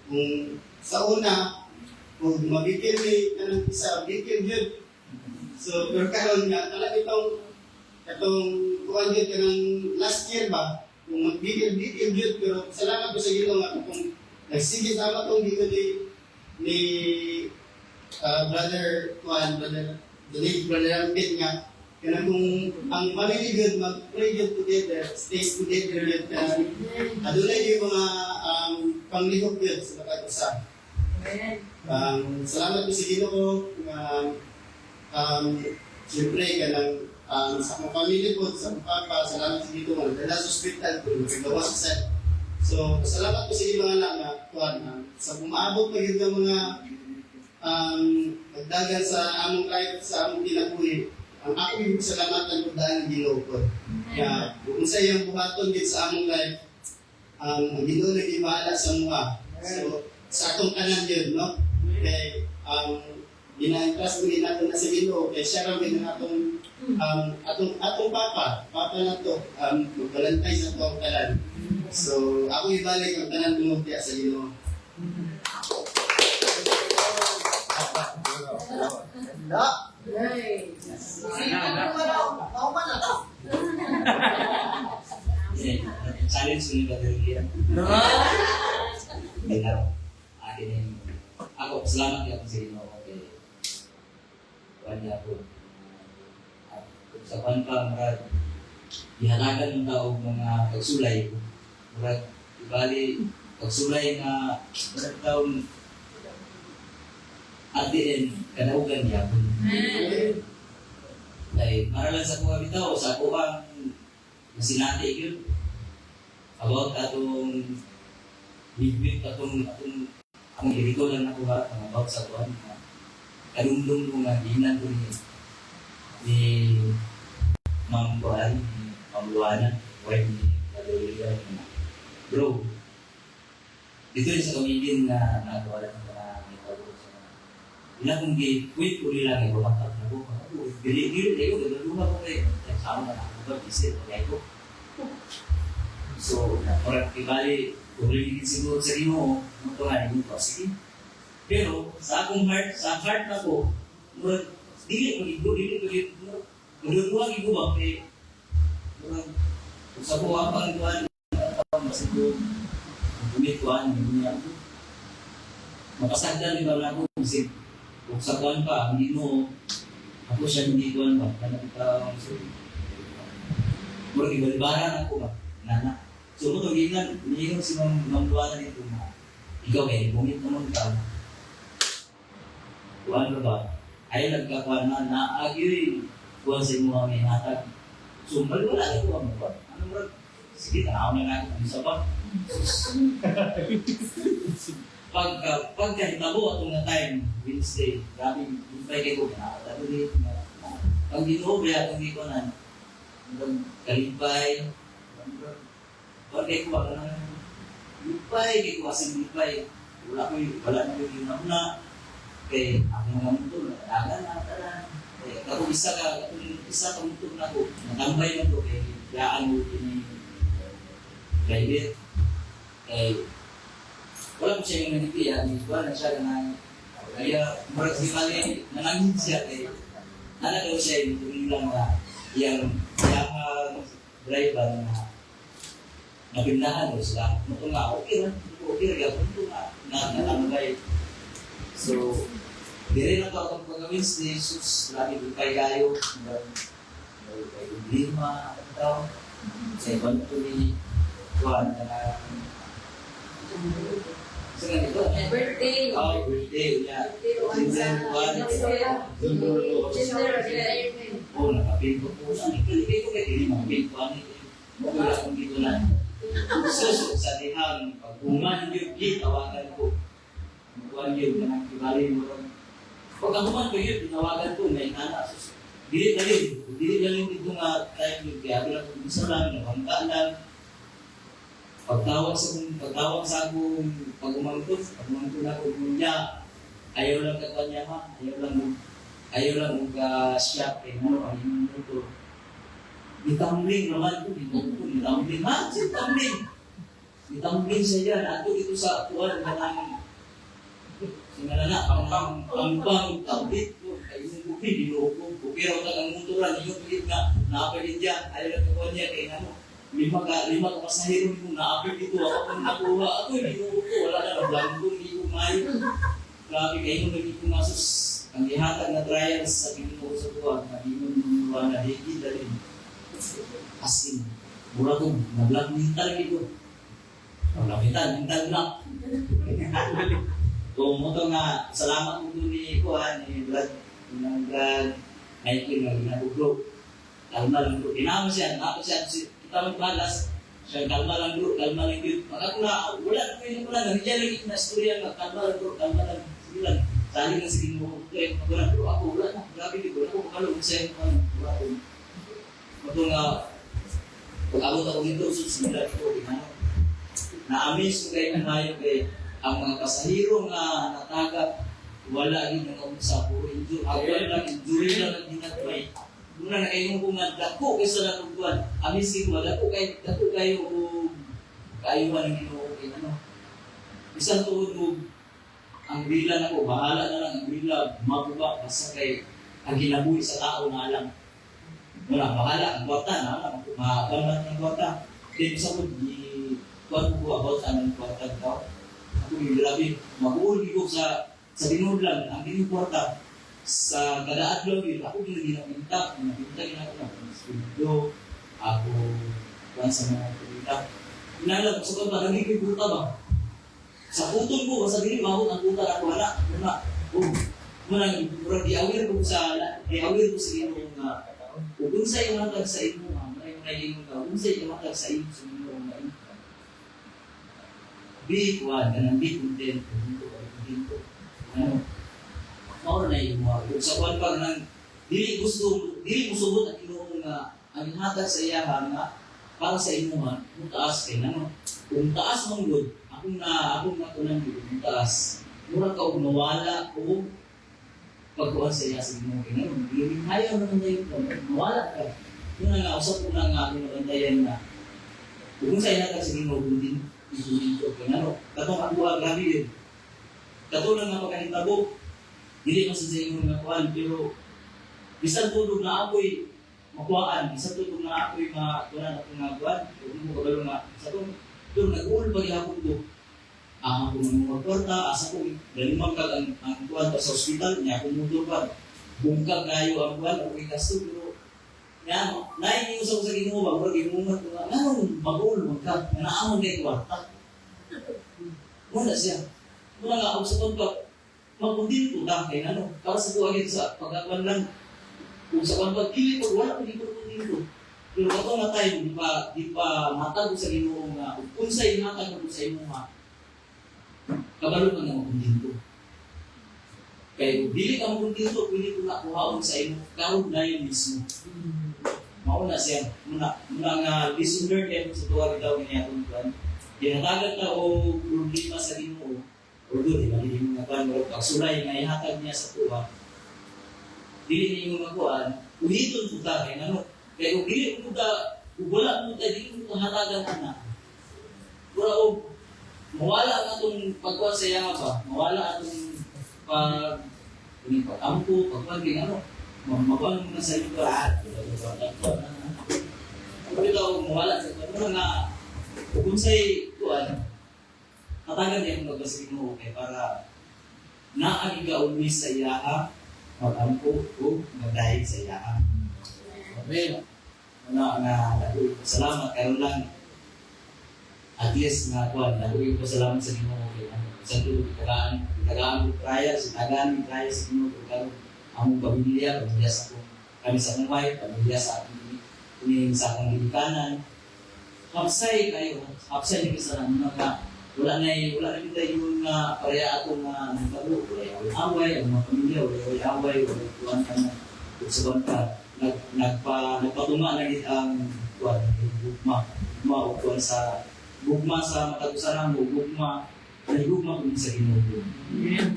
Kung sa una, kung mabikil ni kanang isa, bikil yun. So, pero karon nga, talaga itong kuwan yun kanang last year ba, kung magbikil yun, pero salamat ko sa Ginoo nga kung nagsigit tama itong dito ni brother Armpit nga, kaya kung ang pamiligod, mag-pray yun together, stay together yun, adunay yung mga panglihok yun sa pagkatusa. Salamat ko sa Ginoo siyempre ka ng sa akong pamilya ko, sa akong papa, salamat sa Ginoo nga dala sa hospital kung nagagawa sa set. So, salamat ko sa Ginoo anak na sa bumaabot pa yun ng mga magdagan sa among life, sa among kinabuhi. Ang ako yung salamatan ko dahil Ginoo ko. Kaya, kung sa iyang buhaton din sa among life, ang Ginoo naging bahala sa mga. So, sa atong kanan yun, no? Kaya, gina-entrust mo din natin na sa Ginoo. Kaya siya rin ng atong papa na to, magbalantay sa atong kanan. So, ako ibalik ang kanan tumugtya sa Ginoo. Challenge ni Brother Liam. Akin yung ako, salamat ako sa inyo kay wala ko. At sa kwan pa, marag ihalagan ng tao mga pagsulay. Marag ibali, pagsulay na marag taon at the end, kanaugan niya. Ay, para lang sa kuha bitaw, sa kuha masinati yun. About atong bibit, atong irito lang na kuha, about sa kuha. Kalundong ko nga, dinan ko ni Ma'am Buhari, ni Ma'am Luana, wife ni Madalita. Bro, dito rin sa kamigin na nagawa lang ina kung wait ko nila ngayon, mamatap na ko. Gili-gili kayo, gagawin ko kayo. Nagsama na ako ba, visit na kayo. So, parang ibali, kung rin siguro sa Ginoo, matuhanin mo ko, sige. Pero, sa akong heart, sa heart na ko, dili ko, maglutuang ibo ba, kaya, kung sa buha pang iguan, masiguro, gumituan, mapasagdan ni ba ako, kasi, kung sa kuwan pa, hindi mo, ako siya hindi kuwan ba, kanang ikaw, murag ibalibaran ako ba, nana. So, mo itong hinihingan si Ma'am Luana dito na, ikaw bumit naman ka. Kuwan ba, ay nagkakuan na, naagyoy, kuwan sa mga may hatag. So, wala na kuwan mo ba? Ano murag, sige, tanaw na natin, ano sa ba? Pagkahitabo atong na time, Wednesday, grabe, lupay kayo ko, nakakatabi rin. Pag Ginoo, kaya itong ikonan, kalipay, pag kayo ko, lupay, kayo ko asing lupay, wala na yung una, kaya aking mga muntol, nakadagan na, taran. Kaya isa ka muntol na ko, natambay na ko, kaya yaan mo din private, kaya wala ko siya yung nanitiya, hindi ko na siya na kaya marag si Mali, nanangin siya kaya daw siya yung tulilang na yung driver na nabindahan mo sila. Ito nga, okay lang, ito nga, natambay. So, di rin ako itong pagkawin si Jesus, lagi ko kay kayo, lima, ano daw. Sa ibang ito ni Juan, na sa ganito, Birthday. birthday niya. Birthday, Juan, oh, nakapinto po. Nakikiligay ko kay Dili, makapinto. Wala akong dito na. So, sa dihang, pag-uman yun, tawagan ko. Pag-uman yun, kanang kibali mo ron. Pag amuman ko yun, tinawagan ko, may nana. Dili na yun. Dili na yun dito nga tayo yun. Kaya lang kung isa lang, nakangka lang. Pagtawag sa akong pag-umangkot na ko niya, ayaw lang ka kanya ha, ayaw lang mag-shop eh, ano, ang minuto. Ditambling naman ko, ditambling ha, ditambling siya yan, ato dito sa tuwan, sinalala, ang tablit ko, ay yung bupi, dinukong ko, pero ang muturan, yung pilit nga, nakapalit dyan, ayaw lang ka kanya, kaya ano, lima ka pasahero mo na-apit dito, ako kung nakuha, ako hindi ko, wala na, nablangkong, hindi ko mayo. Grabe kayo, hindi ko masus, ang ihatag na trials sa Pinoon sa buwan, hindi mo nunuluan na higit na rin. As in, mura ko, nablang mintal dito. Mintal lang. So, mo ito nga, salamat mo doon ni Kuhan, ni Brad, ng Nike na ginaguglo. Kalma lang doon. Tinama siya, kita magbalas, siya kalma lang doon, kalma lang doon. Wala nandiyan lagi na istorya nga, kalma lang, sige lang. Sali nga sige mo, pero ako, wala na, grabe dito, ako makalong sa'yo, wala ko. Ito nga, pag-abot ako dito, susunod ko, na-amaze ko kayo ng kay ang mga pasahero nga natagap, wala rin ang kamusa, puro injury, injury lang ang dinatry. Muna na kayo kung dako kayo sa natutuan. Amazing mo, dako kayo kaayuhan ng Ginoo kay ano. Isang tuod mo, ang bila na ko, bahala na lang ang bila, mabuba, basta kay ang ginabuhi sa tao na alam. Wala, bahala, ang kwarta na alam, makamit ng kwarta. Then sa mo, kuwan ko about ang kwarta daw. Ako yung grabe, mag-uuli ko sa Binood lang, ang inyong kwarta. Sa kada adlaw yun, ako ginapinta ginako na studio, ako sa mga kulita. Inalam ko sa kaba, nagiging buta ba? Sa putol ko, sa dili, mahot ang buta na ako, muna, di-aware ko sa inyo nga, kung sa iyo matag sa inyo, kung sa iyo matag sa inyo, sa inyo, be kuwan, ganang be content, dito, ano, maura na yung mga kung sa kuwan pa nang dili mo subot at Ginoo nga ang hatag sa iya nga para sa imo man kung taas kay nano kung taas mong good akong na kunan gyud kung taas mura ka og mawala o pagkuan sa iya sa Ginoo kay nano dili hayo naman dayon mawala ka yun nga usap ko na nga ako nabantayan na kung sa iya hatag sa Ginoo din kay nano katong ako grabe yun katulad nga pagkahitabo dili man sa inyo nga kuan pero bisan tudog na ako'y makuhaan, bisan tudog na ako'y makuhaan ako nga kuan, kung mo kabalo nga sa kong doon nag-uul pa gihapon do. Ako ng mga kwarta, asa ko dalimang kag ang kuan sa ospital niya kung motor pa. Bungkag kayo ang kuan o ikasto pero yan, nain niyo sa Ginoo ba, wala gimumat ko nga, mag-uul magkag, naamon kay kwarta. Wala siya. Wala nga ako sa kontak magkundin ko dahil ano, para sa buhay sa pagkakuan lang kung sa kuwan pagkili ko, wala ko dito kundin ko pero ito na tayo, di pa matag sa Ginoo nga kung sa inatag ko sa imo nga kabalo ka nga magkundin ko kaya kung dili ka magkundin ko, pwede ko na kuhaon sa imo karoon na yun mismo mauna siya muna nga listener kayo sa tuwag daw niya itong kuwan dinatagat na o problema sa Ginoo o doon, hindi mo nga mo pagsulay na ihatag niya sa tuwa. Dili niyo magawa, uhiton po tayo, ano? Kaya kung dili mo ta, kung wala mo ta, dili mo ta hatagan na. Kura o, mawala ang atong pagkuhan sa yama ba? Mawala atong pag-ampo, pagpagling, ano? Makuha mo na sa iyo ba? Kung ito, mawala sa ito, nga, kung sa'y kuhan, matagal niya kung magbasig mo okay para naagigauli sa iyaha mag-ampo o magdahil sa iyaha. Amen. salamat karon lang at least nga kuan nakuha ko salamat sa Ginoo kay sa tulo tagaan kaya sa Ginoo karon ang pamilya sa kami sa akong wife, pamilya sa aking sa akong gilikanan. Hapsay kayo sa mga wala na kita yung pareha akong nagpalo, wala away, ang mga pamilya, wala away, wala tuwan ka na sa ka. Nagpatunga na ang gugma sa matagusaran mo, gugma kung sa Ginoo.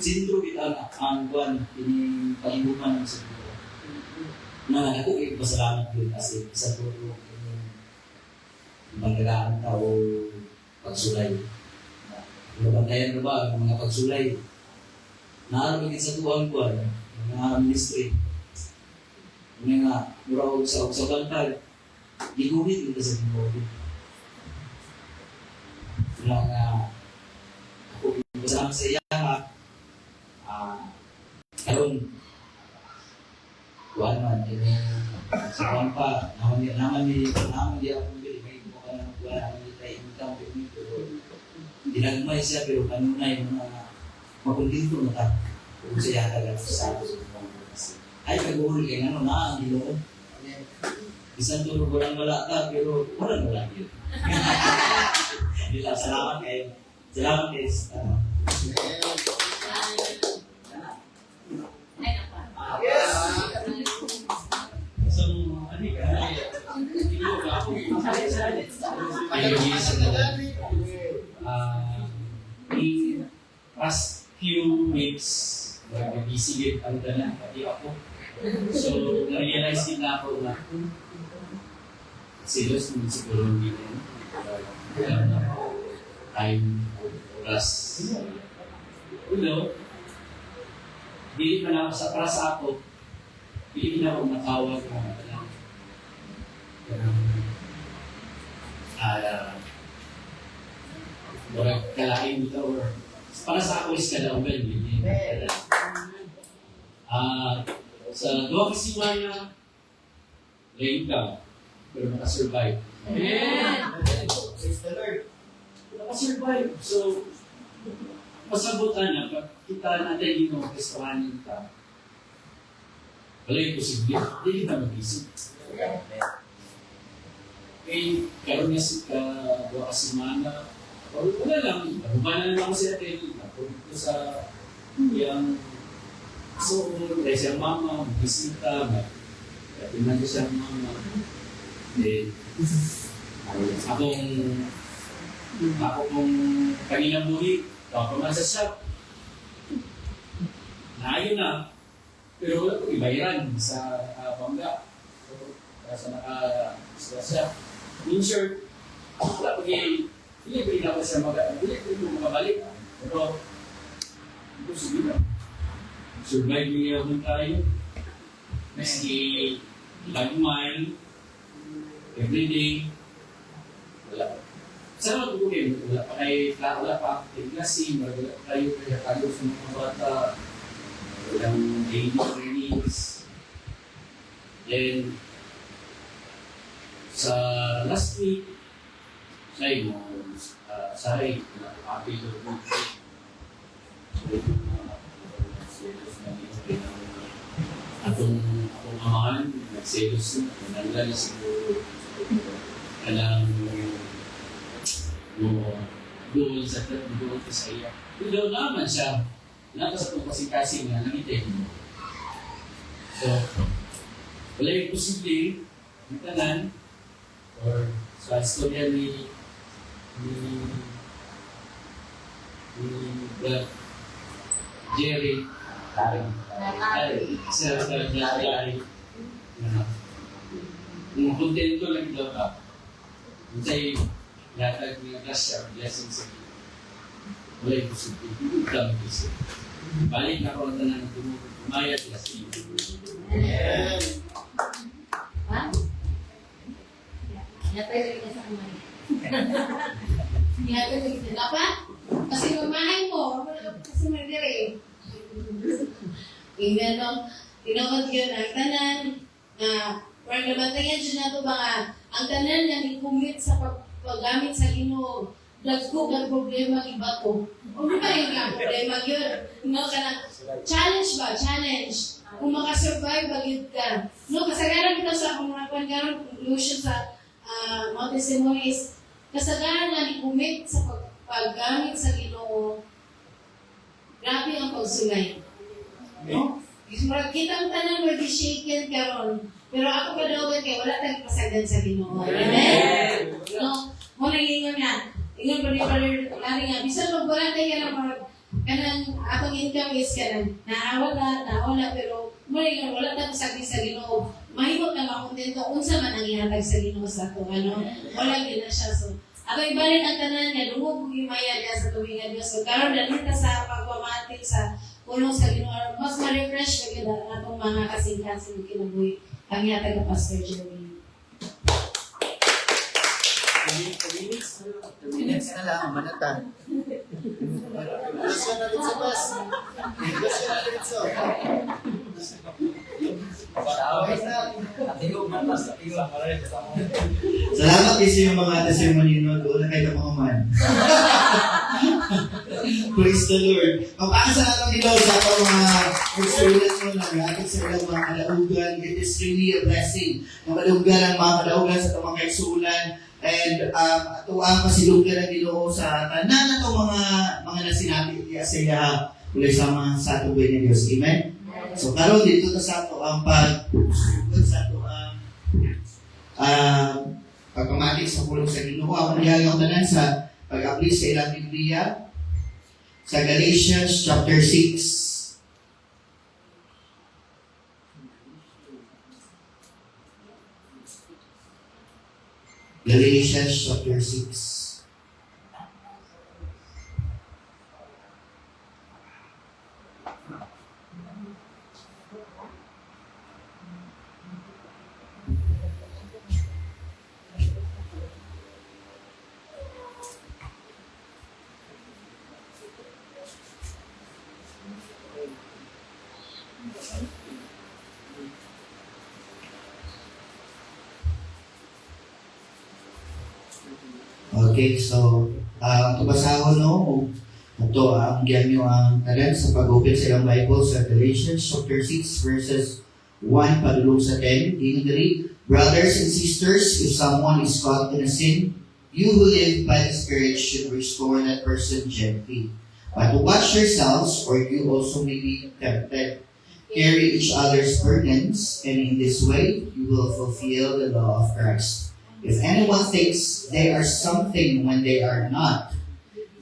Sindro kita ang kuwan, ini pahiguman ng sa Ginoo. Na ako pasalamat yun kasi isa po yung banggaan tao pagsulay. Nabantayan na ba ang mga pagsulay? Naarapagin sa tuwang ko, mga ministry. Mga mura sa bantay, gigumit ito sa Ginoo. Ako pasalamat sa iya karon kuan man ini sa kuan pa naman di ako bili may mo ka nang kuan naman di tayo income pero dinagmay siya pero kanunay mga makuntento na ta kung siya talaga sa ay kaguhol kay ano na ang Ginoo bisan tulog walang malata pero walang wala yun salamat kayo in past few weeks, nag-isigit ang dala, pati ako. So, na-realize din na ako na serious naman siguro hindi na time plus. Dili pa na sa para sa ako, dili na ako matawag na orang kalain dito or para sa ako is kalauban yun. Sa dua kasiwaya, late ka, pero nakasurvive. Praise the Lord. Nakasurvive. So, pasabutan na, pag kita natin yung kasawanin ka, wala yung posible, hindi kita mag-isip. Eh, karoon niya sa dua kasimana, wala lang, nabubanan lang siya tayo, napunto sa yung so, kaya siyang mama, mag-bisita, mag-tinan ko siyang mama. Eh, ako kung kanina buhi, ako pa man sa shop. Naayon na, pero wala ko ibayaran sa bangga. Sa naka-shop. In-shirt, wala ko hindi ko siya magabalik. Pero, ito sige na. Survive yung yaman tayo. Maski lagmay, everyday. Wala. Sana magkukunin. Wala pa klaseng, wala pa tayo kaya sa mga bata. Walang daily trainings. Then, sa last week, say mo, sorry, happy to be atong amahan, nagselos na, nalala siguro alam mo doon sa iya. Doon naman siya, naka sa itong kasing-kasing na nangitin. So, wala yung posible, ng tanan, or sa istorya ni Jerry sa Jerry kung kontento lang ito ka sa'yo latag niya grasya blessing sa iyo wala yung posible hindi lang kasi balik na karoon na ng tumayat na sa iyo. Ha? Yatay lagi ka sa kamay. Yatay lagi ka. Dapat? Kasi mamahay mo. Kasi magdiri. Ingano, tinawag yun ang tanan na Or nabantayan dyan na ito ba nga, ang tanan nga ni-commit sa paggamit sa Ginoo, dagko ang problema iba ko. O ba yung nga problema yun? No, kanang challenge ba? Challenge. Kung makasurvive, bagid ka. No, kasagaran ito sa akong mga pangkaroon, conclusion sa mga testimonies, kasagaran nga ni-commit sa paggamit sa Ginoo, grabe ang pagsulay. No? Kita ang tanan where shaken karon. Pero ako pa daw kay wala tayong pasagdan sa Ginoo. Amen? No? Mo nang nga. Ingon pa ni Brother Larry nga, bisan wala tayo ka ng kanang atong income is kanang naawala, pero mo nang wala tayong pasagdan sa Ginoo. Mahimot na makontento unsa man ang ihatag sa Ginoo sa ato. Wala din na siya. So, ako ibalin ang tanan nga, dungog kong imaya niya sa tuwing nga Diyos. So, karon dalita sa pagpamatik sa pulong sa Ginoo, mas ma-refresh ka gila na itong mga kasing-kasing kinabuhi. Ang yata ka, Pastor Jeremy. Minutes na lang, manata. Lasya na rin sa bus. Lasya na rin sa. Salamat kasi yung mga testimony nyo doon na kayo kamaman. Praise the Lord. Magpakasalamat lang dito sa itong mga experience mo na natin sa ilang mga kalaugan. It is really a blessing. Ang kalaugan ang mga kalaugan sa itong mga kaigsulan. And ito ang pasilugan ng Ginoo sa tanan na itong mga nasinabi sa iya ulay sama sa itong buhay ng Diyos. Amen? So karon dito na sa ito ang sa ito ang pagpamatik sa pulong sa Ginoo. Ang niyagaw tanan sa pag-apply sa ilang Biblia sa Galatians chapter 6. Galatians chapter 6. Okay, so, tubasahon no, ito ang giyan nyo ang talan sa pag-open sa ilang Bible sa Galatians chapter 6 verses 1 padulong sa 10. Dinagari, brothers and sisters, if someone is caught in a sin, you who live by the Spirit should restore that person gently. But watch yourselves, or you also may be tempted. Carry each other's burdens, and in this way you will fulfill the law of Christ. If anyone thinks they are something when they are not,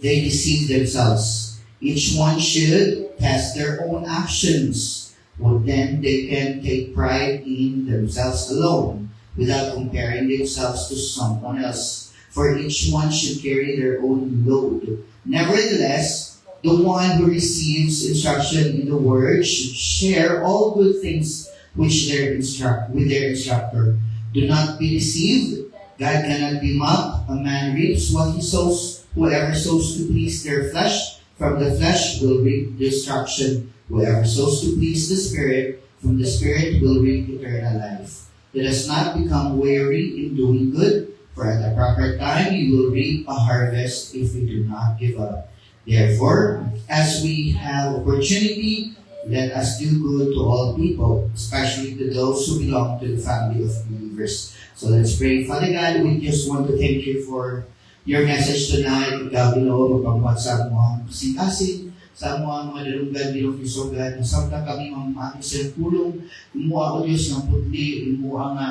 they deceive themselves. Each one should test their own actions. Well, then they can take pride in themselves alone, without comparing themselves to someone else. For each one should carry their own load. Nevertheless, the one who receives instruction in the word should share all good things with their instructor. Do not be deceived. God cannot be mocked. A man reaps what he sows. Whoever sows to please their flesh, from the flesh will reap destruction. Whoever sows to please the Spirit, from the Spirit will reap eternal life. Let us not become weary in doing good, for at the proper time you will reap a harvest if we do not give up. Therefore, as we have opportunity, let us do good to all people, especially to those who belong to the family of believers. So let's pray. Father God, we just want to thank you for your message tonight. Ikaw, Ginoo, magpangkuhat sa mga kasing-kasing, sa mga dalunggan, Ginoo, Kisogad, na sabta kami mamamati sa pulong, umuha o Diyos ng putli, umuha nga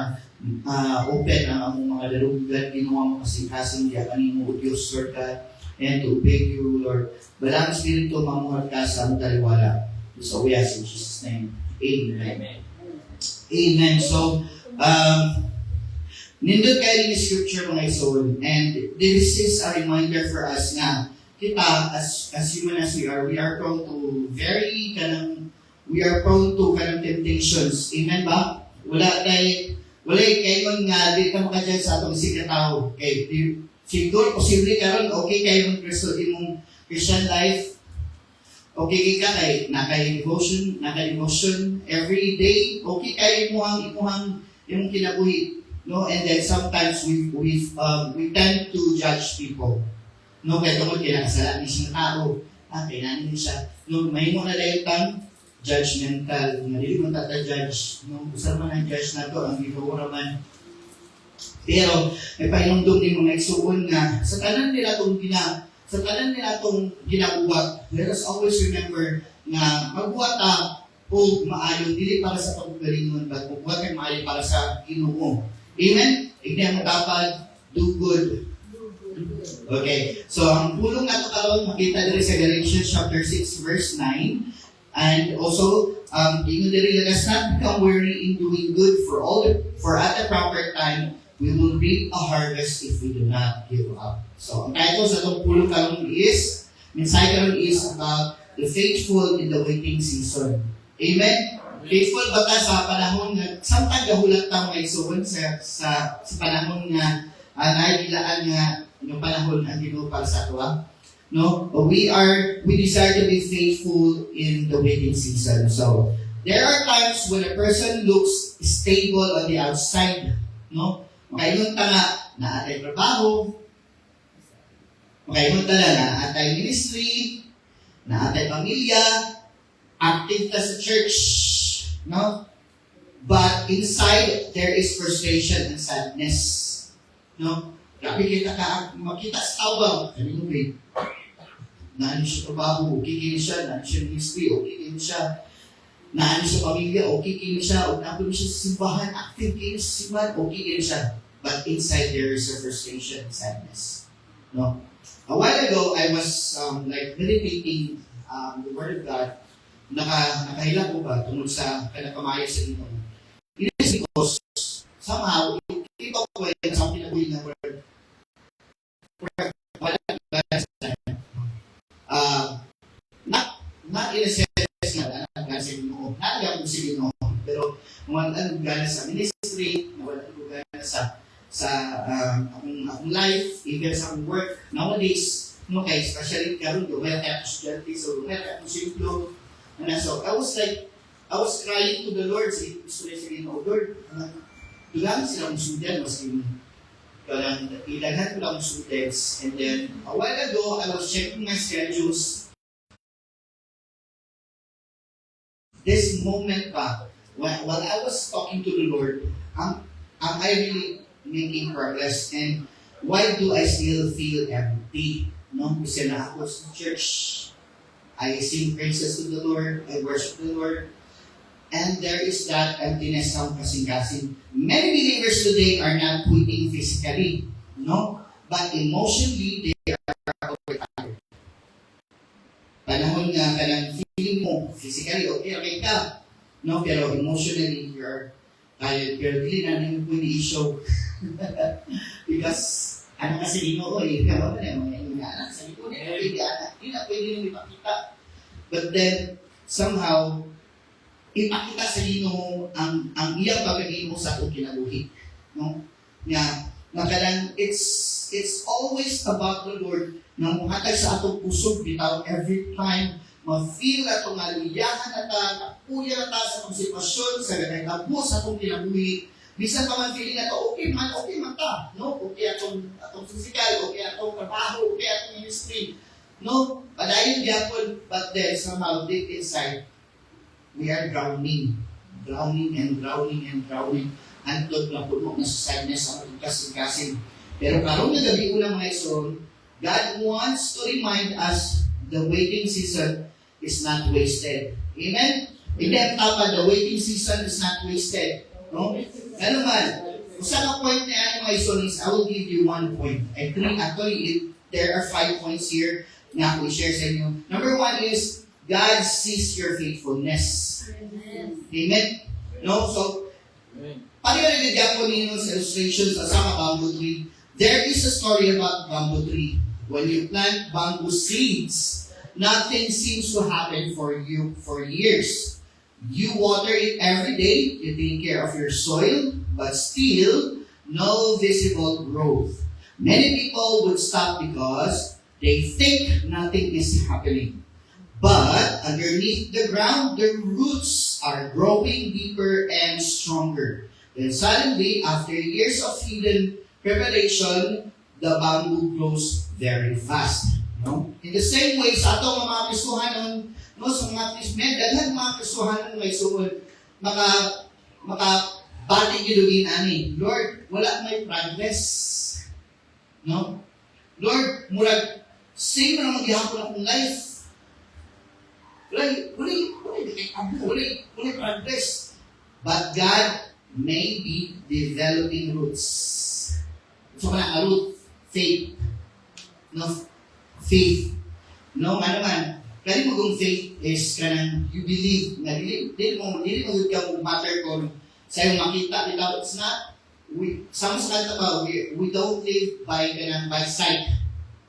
open ang among mga dalunggan, Ginoo, mga kasing-kasing, diya kanimo, Diyos, Lord God, and to beg you, Lord. Balang Espiritu, mamuhat ka sa among taliwala. So we ask in Jesus' name. Amen. Amen. So, nindot kayo ni Scripture mga isoon, and this is a reminder for us nga, kita, as human as we are prone to temptations. Amen ba? Wala kayo nga, di ka makadyan sa atong sikataw. Okay, siguro, posible ka ron, okay kayo ng Kristo, imong Christian life, okay ka kay naka-devotion every day, okay kayo imuhang yung kinabuhi. No? And then sometimes we tend to judge people. No? Kaya tungkol kinakasala ni siyang tao. Kailangan din siya. No? May mo na dahil kang judgmental. Hindi mo tata-judge. No? Usap man ang judge na to, ang ginoo naman. Pero, may painumdum din mga igsuon nga, sa tanan nila itong ginabuhat, let us always remember na magbuhat o maayo, dili para sa paggalingon, but magbuhat ay maayo para sa Ginoo. Amen? Ignan mo dapat, do good. Okay, so ang pulong na ito karon makita diri sa Galatians chapter 6 verse 9. And also, ingon diri, let us not become weary in doing good, for at the proper time, we will reap a harvest if we do not give up. So, ang title sa itong pulong karon is, mensahe karon is about the faithful in the waiting season. Amen? Faithful ba ta sa panahon nga, samtang gahulat ta mga isuon sa panahon nga, nahigilaan nga, yung panahon ang Ginoo para sa ato. No? We desire to be faithful in the waiting season. So, there are times when a person looks stable on the outside. No? Makaingon ta nga na atay trabaho, makaingon ta na atay ministry, na atay pamilya, active ta sa church, no? But inside, there is frustration and sadness. No? Grabe makita sa tawag, kanino ba? Naan siya trabaho, okay siya, naan siya ministry, okay siya. Naan siya pamilya, okay siya, o napon siya sa simbahan, active sa simbahan, okay siya. But inside there is a frustration and sadness. No? A while ago, I was meditating the Word of God. Nakahila ko ba tungkol sa kanakamayo sa Ginoo. It is because somehow, ito ko ay sa pinabuhin ng Word. Not in a sense na gana sa Ginoo. Nalagyan ko sa Ginoo. Pero kung ano gana sa ministry, wala ko gana sa akong life, even sa akong work, nowadays, no, kay especially karon do well at estudyante, so well at simple. And so I was crying to the Lord, saying, "Oh Lord, ilang silang student mas ilaghan ko lang students." And then a while ago, I was checking my schedules. This moment pa, while I was talking to the Lord, am I really making progress? And why do I still feel empty? No, kasi na ako sa church, I sing praises to the Lord, I worship the Lord, and there is that emptiness ng kasing-kasing. Many believers today are not quitting physically, no, but emotionally they are overtired. Panahon nga kanang feeling mo physically okay ka, no, pero emotionally you're tired, pero dili na nang pwede i-show. Because ano kasi Ginoo kamo na mga anak sa Ginoo hindi na pwede nang ipakita. But then somehow ipakita sa Ginoo ang iyang pagkagimo sa atong kinabuhi, no? Nga nakalang it's always about the Lord na muhatag sa atong pusog bitaw every time ma-feel atong aliyahan na ta, kapuya na ta sa atong sitwasyon, sa gagawin sa atong kinabuhi. Bisan pa man feeling na to, okay man ta, no? Okay atong physical, okay atong trabaho, okay atong ministry, no? Padayon gyapon, but then somehow deep inside, we are drowning. Antod na puno na sa sadness ang kasing-kasing. Pero karon nga gabi unang mga ison, God wants to remind us the waiting season is not wasted. Amen? Amen, Papa, the waiting season is not wasted. No? Ano man, kung saan ang point na yan mga ison is, I will give you 1 point. There are 5 points here na ako i-share sa inyo. Number 1 is, God sees your faithfulness. Amen? No? So, pag-iwaligyan ko ninyo sa illustrations sa Saka Bamboo Tree, there is a story about bamboo tree. When you plant bamboo seeds, nothing seems to happen for you for years. You water it every day, you take care of your soil, but still, no visible growth. Many people would stop because they think nothing is happening. But underneath the ground, the roots are growing deeper and stronger. Then suddenly, after years of hidden preparation, the bamboo grows very fast. No? In the same way, sa atong mga Kristohanon, no, sa mga Kristohanon, daghan mga Kristohanon may suod, bating gilugin ani. Lord, wala may progress. No? Lord, murag same na magyahapon akong life. Wala progress. But God may be developing roots. So kaya root, faith. No? Faith. No, ano man. Kaya mo kung faith is kanang you believe. Dili mo ka matter kung sa iyong makita. It's not, sa kanta ba, we don't live by sight.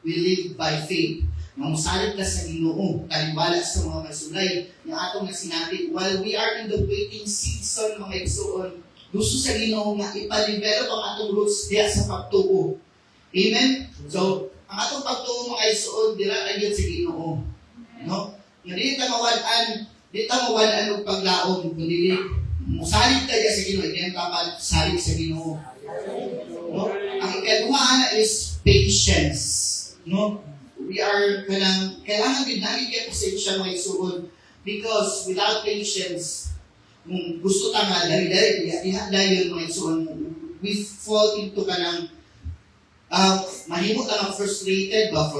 We live by faith. Mamusalit ka sa Ginoo, taliwala sa mga masulay na atong nasinati. While we are in the waiting season, mga igsoon, gusto sa Ginoo nga ipa-develop ang atong roots diya sa pagtuo. Amen? So, ang atong pagtuo mga igsoon, dira ayun sa Ginoo. No? Nga di ta mawalan og paglaom, kundi musalit ta diya sa Ginoo, hindi ka salit sa Ginoo. No? Ang ikaduha is patience. No? We are kailangan din natin kaya pasensya mga igsoon, because without patience, kung gusto ta nga dari-dari ihadayon mga igsoon, we fall into mahimo ka ng frustrated ka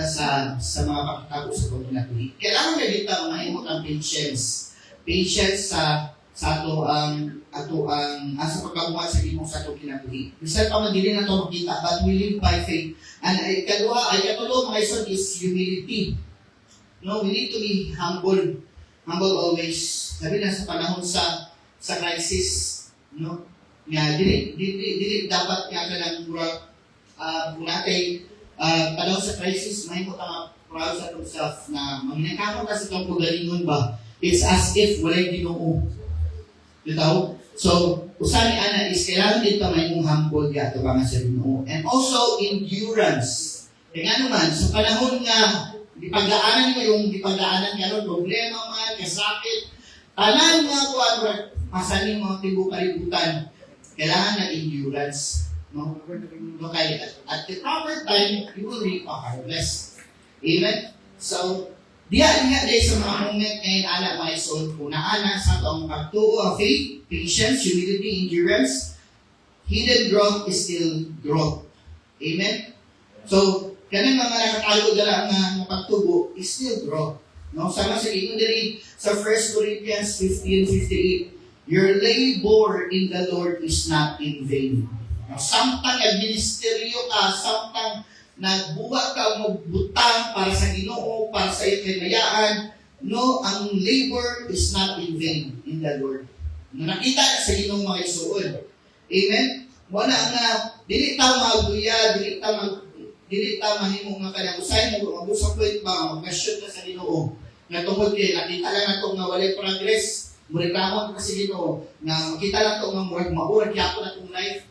sa mga pagkatago sa pagkakatuloy. Kailangan na dito mahimo kang patience sa pagkabuhat sa imong sa atong kinabuhi. Bisan pa man dili na to makita, but we live by faith. And ikatulo mga ison is humility. No, we need to be humble always. Sabi na sa panahon sa crisis, no? Nga dili dapat nga kanang murag kung natin panahon sa crisis, mahimo ta proud sa atong self na mahinangkamot ka sa itong pagalingon ba? It's as if walay Ginoo. Bitaw? So, usahay ana is kailangan din may mong humble ya to mga sa Ginoo. And also endurance. Kaya nga naman, sa panahon nga dipagdaanan karon problema man, kasakit, tanan nga kuan masaning mga kalibutan, kailangan ng endurance. No? Okay, at the proper time, you will reap a harvest. Amen? So, diya sa mga moment ngayon, anak mga ison, una-ana sa itong pagtuo, faith, patience, humility, endurance, hidden growth is still growth. Amen? So, ganun mga nakatalo dala ang pagtubo is still growth. No? Sama sa ito din sa 1 Corinthians 15:58, your labor in the Lord is not in vain. Samtang administeryo ka, samtang nagbuhat ka o magbutang para sa Ginoo, para sa iyong kalayaan, no, ang labor is not in vain in the Lord. Nakita na sa Ginoo mga isuon. Amen? Wala nga, dili ta maguya, dili ta mahimo nga kanang usay mo mag-usap ko ba, mag-shoot ka sa Ginoo. Nga tungod kay nakita lang nato nga walay progress, mureklamo ka sa Ginoo, nga makita lang to nga maurag yapo na tong life.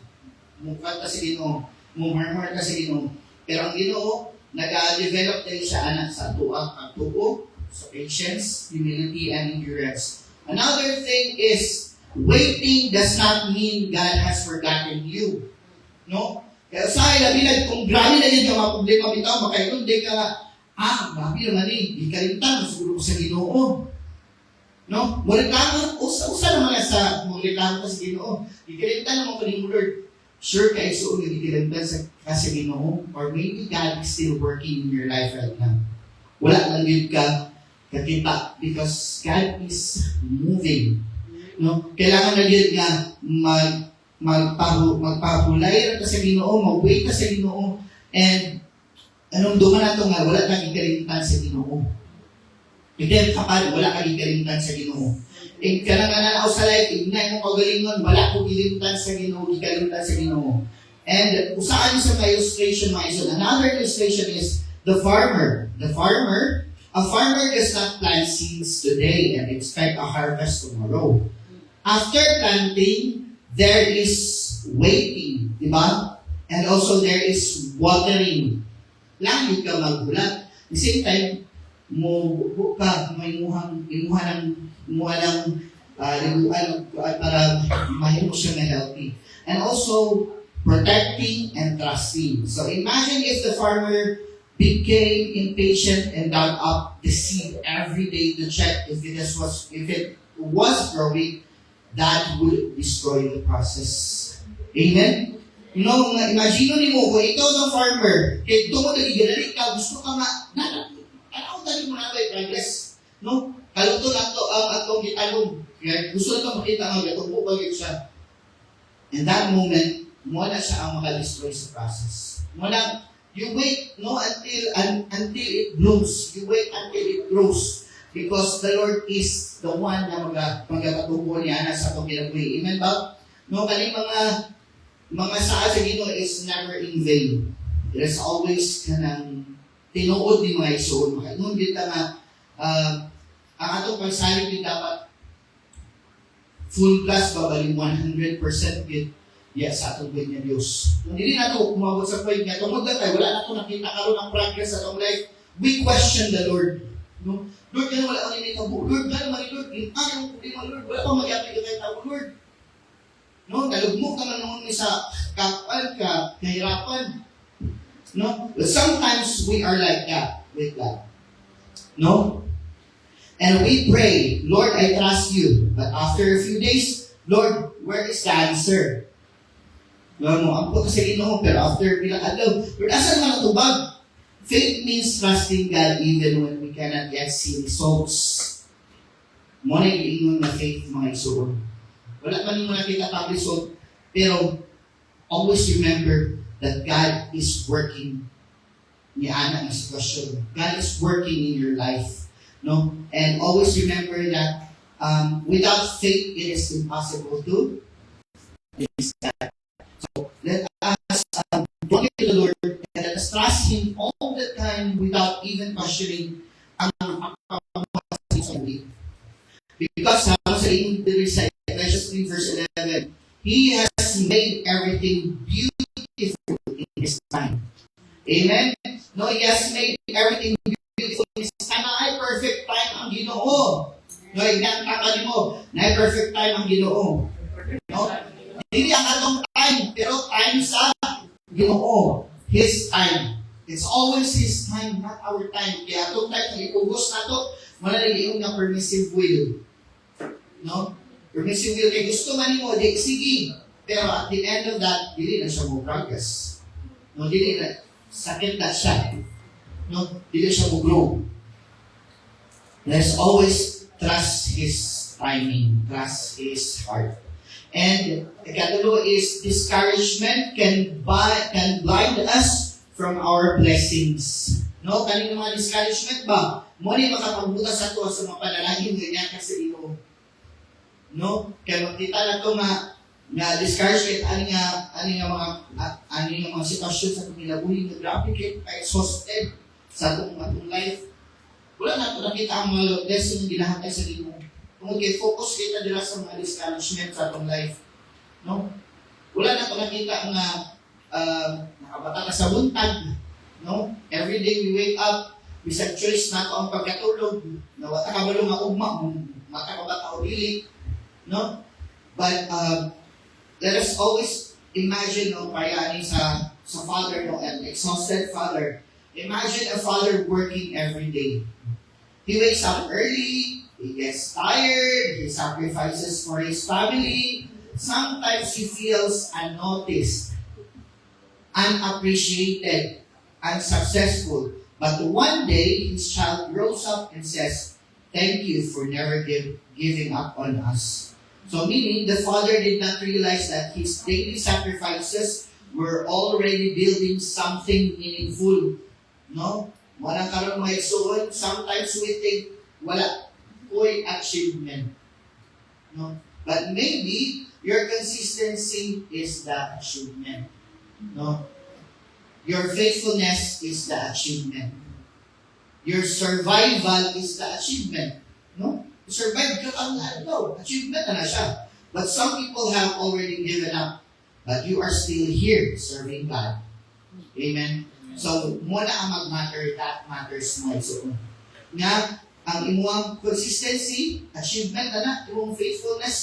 Mukha ka sa Ginoo, mumurmur ka sa Ginoo. Pero ang Ginoo, nag-develop din siya anak sa pagtuo, sa patience, humility, and endurance. Another thing is, waiting does not mean God has forgotten you. No? Kaya sa ilabilag, kung grabe na yun yung mga problema bitaw, makaikon, di ka, grabe naman di kalimtan, siguro ko sa Ginoo. No? Mureklamo, usa naman sa mureklamo ka sa Ginoo. Di kalimtan naman ko ni Lord. Sure kayo so nagkikilantan sa Ginoo, or maybe God is still working in your life right now. Wala lang yun ka kakita because God is moving. No? Kailangan na yun nga magpahulay ka sa Ginoo, mag-wait ka sa Ginoo, and anong duman na ito nga, wala kang ikalimtan sa Ginoo. Hindi kapag wala kang ikalimtan sa Ginoo. Kanang nananaw sa life, ignay mo kagalingon, wala ko gilimtan sa Ginoo, gikalimtan sa Ginoo. And usaan sa illustration, mga ison. Another illustration is the farmer. A farmer does not plant seeds today and expect a harvest tomorrow. After planting, there is waiting, di ba? And also there is watering. Langit ka magbulat. At the same time, may imuha ng para mahimo siya na healthy. And also, protecting and trusting. So imagine if the farmer became impatient and dug up the seed every day to check if it was growing, that would destroy the process. Amen? You know, imagine mo kung ikaw ng farmer, kaya tungod na iganali ka, gusto ka ano tali mo na ito progress? No? Kaluto na ito ang atong gitalong. Gusto na ito makita nga, gatong bukagin siya. In that moment, mo na siya ang makadestroy sa process. Mo na, you wait until it blooms. You wait until it grows. Because the Lord is the one na magkatubo niya na sa itong ginagawa. Amen ba? No, kaning mga saa sa Ginoo is never in vain. It is always kanang tinuod ni mga igsoon. Nung dito nga, ang atong pagsalig din dapat full blast ba baling 100% good. Yes, sa atong good niya Diyos. Kung hindi na ito kumabot sa point niya, tungod na tayo, wala na ito nakita karoon ng progress sa atong life. We question the Lord. No? Lord, yan wala kang initabo. Lord, gano'n man Lord. Ayaw ko din Lord. Wala kang mag-apit yung kahit Lord. No? Nalugmok ka man noon sa kahirapan. No? But sometimes we are like that with God. No? And we pray, Lord, I trust you. But after a few days, Lord, where is the answer? Lord, mo, ang po kasi Ginoo, pero after bilang adlaw, Lord, asan man ang tubag? Faith means trusting God even when we cannot yet see results. Mo na iingon na faith, mga igsoon. Wala man yung nakita pang result, pero always remember that God is working ni ana ng sitwasyon. God is working in your life. No? And always remember that without faith, it is impossible to please God. So let us bring it to the Lord and let us trust Him all the time without even questioning ang pagkakamahal. Because sa Ephesians 3 verse 11, He has made everything beautiful in His time. Amen? No, He has made everything beautiful in His time. Ay, perfect time ang Ginoo. No, ignantaka mo, na perfect time ang Ginoo. No? Hindi ang atong time, pero time sa Ginoo. His time. It's always His time, not our time. Kaya atong time, kung ipugos na ito, wala na yung na permissive will. No? Permissive will, kaya gusto man mo, di, sige. Pero at the end of that, hindi na siya mo progress. No, hindi na, sakit na siya. No, hindi na siya mo grow. Let's always trust His timing, trust His heart. And ikatulo is discouragement can blind us from our blessings. No, kanina mga discouragement ba? Mo ni makapagbutas sa tuwa sa mga panalangin ganyan kasi Ginoo. No, kaya makita na to nga discouragement ani nga mga sitwasyon sa atong kinabuhi nga grabe kay exhausted sa atong life. Wala na ito nakita ang mga blessing na ginahatay sa Ginoo. Kung mag-focus kita dira sa mga discouragement sa atong life. No? Wala na ito nakita nga nakabata ka sa buntag. No? Every day we wake up, we set choice na ito ang pagkatulog. Nawata ka ba nga ugma, mata ka ba tao dili. No? But let us always imagine, no, parang sa father, no, an exhausted father. Imagine a father working every day. He wakes up early, he gets tired, he sacrifices for his family. Sometimes he feels unnoticed, unappreciated, unsuccessful. But one day, his child grows up and says, "Thank you for never giving up on us." So meaning, the father did not realize that his daily sacrifices were already building something meaningful. No? Walang karoon mga igsoon, sometimes we think, wala, ko'y achievement. No? But maybe, your consistency is the achievement. No? Your faithfulness is the achievement. Your survival is the achievement. No? Survive ka ang achievement na siya. But some people have already given up. But you are still here serving God. Amen? So, muna ang mag-matter, that matters more. So, nga, ang imong consistency, achievement na imong faithfulness,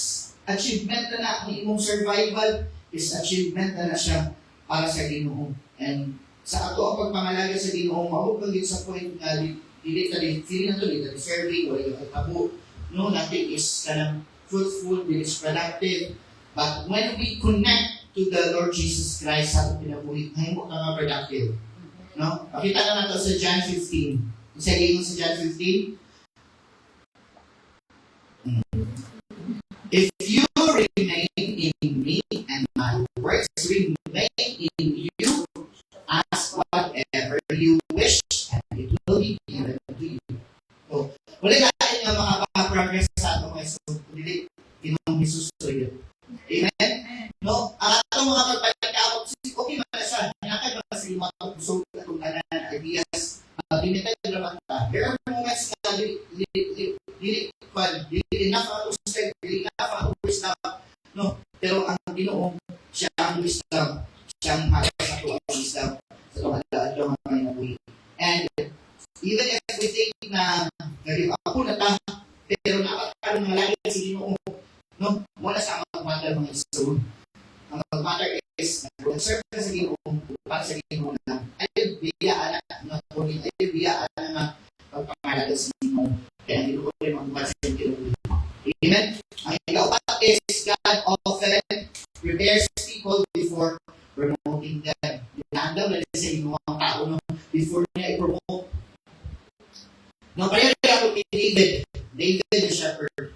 achievement na ang imong survival is achievement na siya para sa Ginoo. And sa ato ang pagpangalaga sa Ginoo, maupag yun sa point na dili na to, dili deserving, wala yung tabu. No, nothing is kanang fruitful, dili is productive. But when we connect to the Lord Jesus Christ sa ating pinabuhi, mahimo ka nga productive. No? Pakita na nato sa John 15. Isa gingon sa John 15. If you remain in me and my words remain in you, ask whatever you wish and it will be given to you. So, wala natin nga makapag-progress sa ato mga iso. Dili, Ginong Jesus to yun. Amen? No? Ang atong mga pagpagkakot, okay man na siya. Nakag na sa mga pusog at kung tanan, ideas, limited naman ta. There are moments na dili enough ang usted, dili enough ang wisdom. No? Pero ang Ginoo, siya ang wisdom. Siya ang haka sa ito ang wisdom. Sa tumalaan yung mga nabuhi. And even if we think na ako na ta, pero nakakaroon ng lagi sa Ginoo, no? Wala sa mag-matter mga iso. Ang mag-matter is nag-serve ka sa Ginoo, para sa Ginoo lang. Ay, biyaan na kunin, ay, biyaan na pagpangalaga sa Ginoo. Kaya hindi ko rin mag-matter sa Ginoo. Amen? Ang ikapat is God often prepares people before promoting them. Inaandaw na sa Ginoo ang tao before niya i-promote. No, pareho ako ni David. David the shepherd.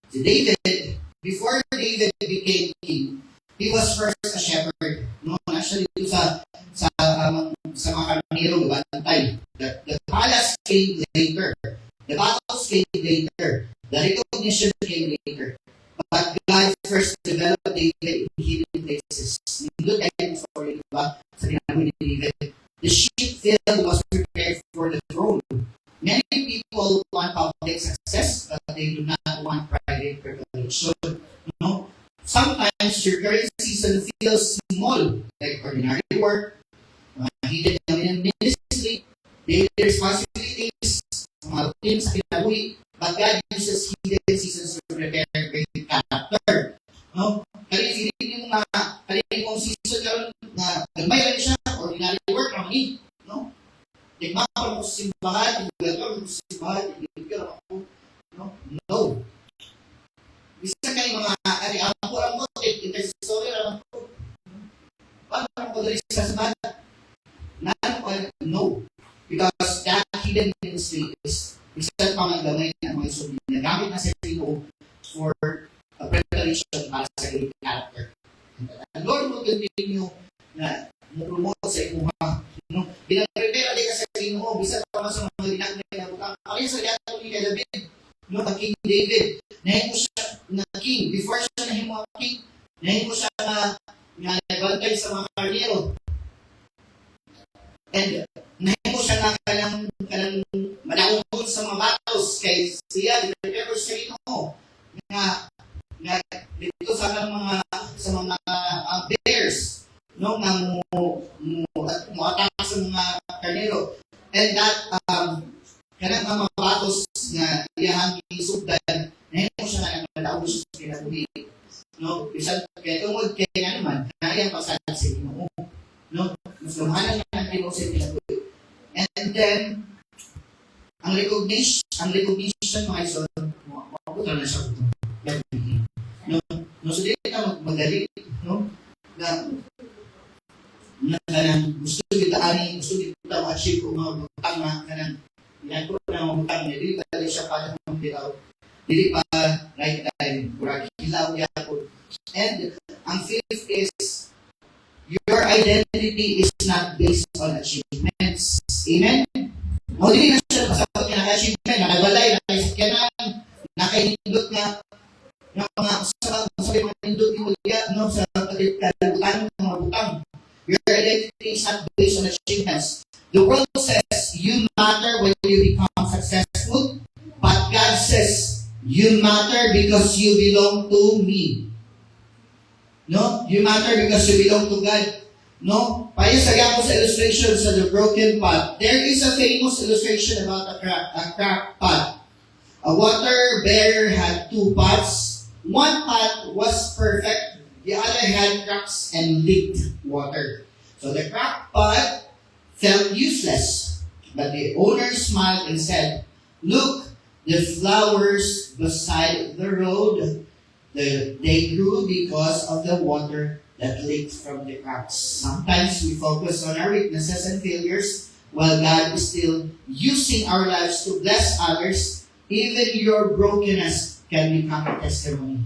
Si David, before David became king, he was first a shepherd. No, actually dito sa mga karnero, bantay. The palace came later. The battles came later. The recognition came later. But God first developed David in hidden places. Nindot kayo before, diba? Sa ginagawa ni David. The sheep field was prepared for the throne. Many people want public success, but they do not want private privilege. So, no, sometimes your current season feels small, like ordinary work, hidden in ministry, daily responsibilities, mga routines sa kinabuhi, but God uses hidden seasons to prepare great character. No? Kaya feeling yung kung season na nagmay lang siya, ordinary work, naman no? Nagmapal mo sa simbahan, nagmapal mo sa simbahan, nagmapal mo, no? Bisa kayo mga ang mo, intercessory lang po. Paano mo dali sa simbahan? No. Because that hidden ministry is isa pa mga gamay na mga isog na gamit na sa Ginoo for a preparation para sa great character. And Lord will continue na mo-promote sa imuha. No? Pinag-prepare din ka sa Ginoo, bisa pa sa mga ginagmay na butang. Kaya sa yato ni David, no, ang King David, nahimo siya na king. Before siya nahimo ang king, nahimo siya na nagbantay sa mga karnero. And nahimo siya na kalang malaungon sa mga battles kay siya, prepare sa Ginoo nga dito sa mga bears, no, nga mo attack sa mga karnero. And that kanang mga batos nga iyahang isugdan, nahimo siya na nalaog sa kinabuhi. No, bisan kay tungod kay nga naman kaya pasal sa Ginoo. No, mas lumanan nga ang Ginoo sa kinabuhi. And then ang recognition mga ison, mabuto na siya ito. No, so dito na magaling, no? Na gusto kita ani, gusto kita ma-achieve kung mga butang na kanang yan ko na mga butang niya, dili pa siya pa ng bitaw, dili pa right time, kurang hilaw niya po. And ang fifth is, your identity is not based on achievements. Amen? O dili na siya kasabot niya naka-achievement, nakabalay, naka-iskyanan, nakainindot nga, ng mga sabi mga indot yung no, sa kalibutan ng mga butang. Your identity is not based on achievements. The world says you matter when you become successful, but God says you matter because you belong to me. No? You matter because you belong to God. No? Payo sa gapos sa illustration sa the broken pot. There is a famous illustration about a cracked pot. A water bearer had two pots. One pot was perfect, the other had cracks and leaked water. So the cracked pot felt useless, but the owner smiled and said, "Look, the flowers beside the road, they grew because of the water that leaked from the cracks." Sometimes we focus on our weaknesses and failures while God is still using our lives to bless others. Even your brokenness can become a testimony.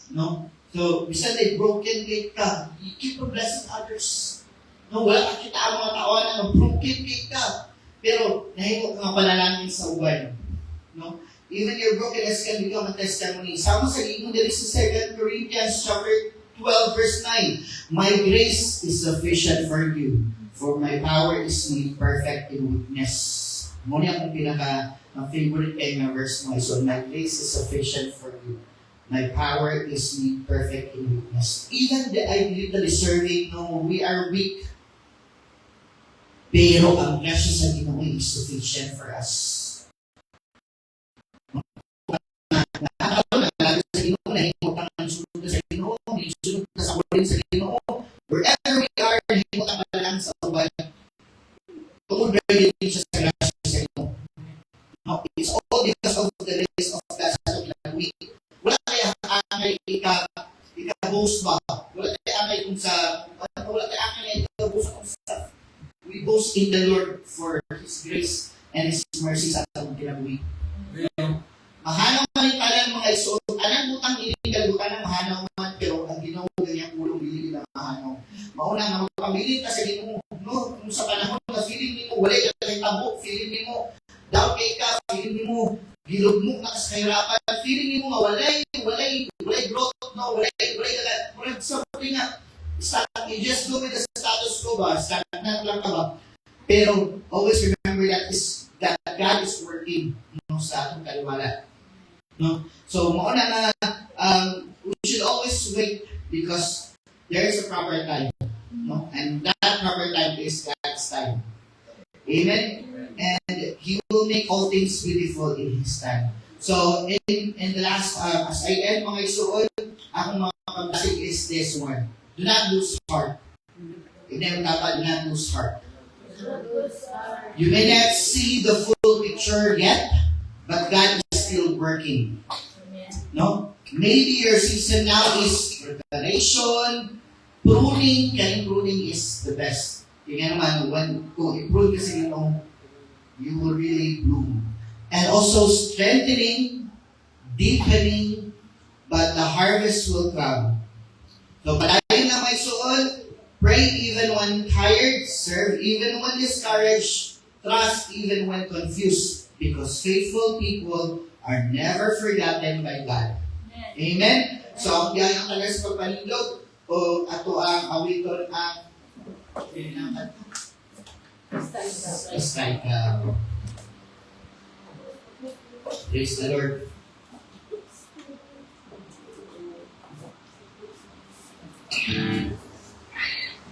No? So, bisan ay broken gate ka, you keep on blessing others. No, wala ka kita ang mga taon na broken gate ka. Pero, nahimo ka nga panalangin sa uban. No? Even your brokenness can become a testimony. Sama sa inyo dito sa 2 Corinthians chapter 12 verse 9. My grace is sufficient for you, for my power is made perfect in weakness. Muna akong favorite kay na verse mo. So, my grace is sufficient for you. My power is made perfect in weakness. Even the idea deserving, no, we are weak. Pero ang grasya sa Ginoo is sufficient for us. Nakakalo na sa Ginoo, nahimot ang sunod sa Ginoo, sunod sa kulin sa Ginoo. Wherever we are, nahimot ang lang sa uban. Tungod rin siya sa grasya sa Ginoo. No, it's all because of the grace of God sa we. Wala kaya angay ika-boast ba? Wala kaya angay kung sa wala kaya angay ika-boast kung sa we boast in the Lord for His grace and His mercy sa atong kinabuhi. Mahanaw man yung talang mga iso, anang butang inigalutan ng mahanaw man, pero ang Ginoo ganyang ulong bilili na mahanaw. Mauna nga magpabilit ka sa Ginoo, no? Kung sa panahon na feeling mo, wala ka kay tabo, feeling mo, down kay ka, feeling mo, gilugmok na sa kahirapan, feeling mo nga walay growth, no, walay something nga, you just go with the status quo ba, stagnant lang ka ba, pero always remember that God is working, no, sa atong kaliwala, no, so mauna na, we should always wait because there is a proper time, no, and that proper time is God's time. Amen? And He will make all things beautiful in His time. So, in the last, as I end mga isuod, akong mga pag-blessing is this one. Do not lose heart. Amen? Do not lose heart. You may not see the full picture yet, but God is still working. No? Maybe your season now is preparation, pruning. Kaya pruning is the best. Yung naman, kung i-prune kasi you will really bloom. And also strengthening, deepening, but the harvest will come. So, palayo na may suon, pray even when tired, serve even when discouraged, trust even when confused, because faithful people are never forgotten by God. Amen? So, ang biyayang talaga sa pagpanindog, o ato ang awiton ang Just like, praise the Lord.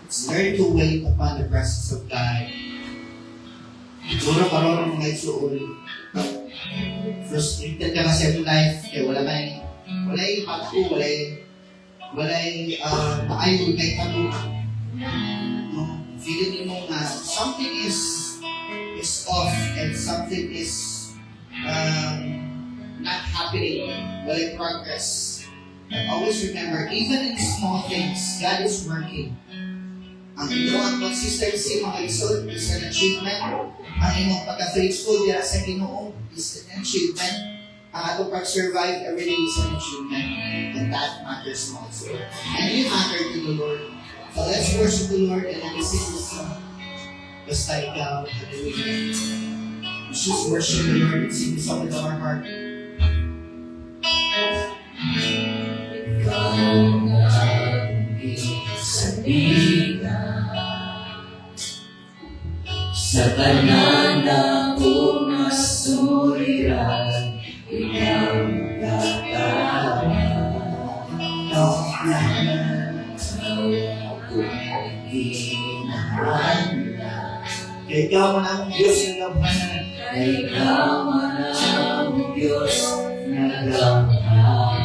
It's learn to wait upon the presence of God. Siguro karoon mga isuon. Frustrated ka na sa iyong life, kaya walay pagko, walay maayon kay tabu. Feeling mo nga something is off and something is not happening, walay progress. But always remember, even in small things, God is working. Ang inyong consistency, mga isod, is an achievement. Ang inyong pagka-faithful diya sa Ginoo is an achievement. Ang atong pag-survive every day is an achievement. And that matters also. And you matter to the Lord. So let's worship the Lord and then we sing this song. Basta ikaw, hallelujah. Let's just worship the Lord and sing this song with our heart. Ikaw ang isabigan sa tanan na umasuliran, ikaw katawa. No, hinahanda Ikaw man ang Diyos ng gampanan. Ikaw man ang Diyos ng gampanan.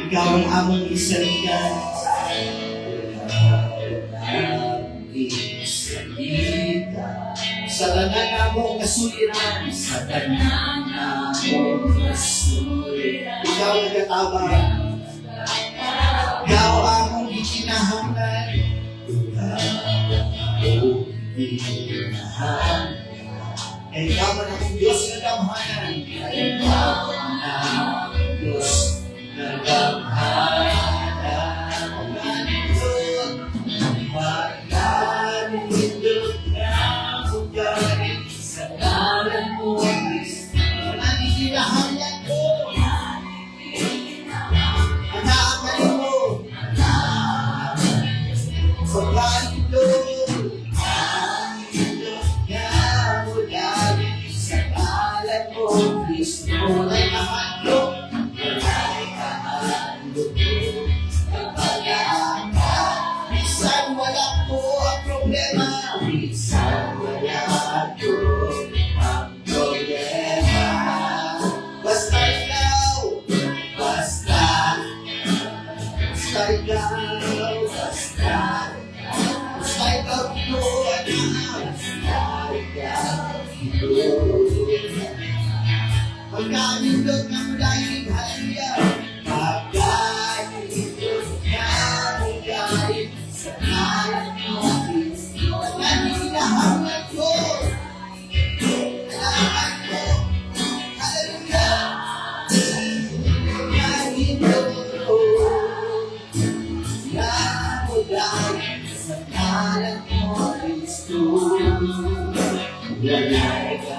Ikaw ang among isaligan. Sa tanan namong kasuliran, sa tanan namong kasuliran, ikaw nagatabang, ikaw among gikinahanglan, ikaw among gikinahanglan. Ikaw man ang Diyos na damhanan, ikaw man ang Diyos na damhanan. Pagkaindot ng dahil haliya, pagkaindot ng dahil sa ngalan mo, naninahangat ko, kailangan ko, hallelujah, pagkaindot ng dahil sa ngalan mo, Kristo, lalay ka.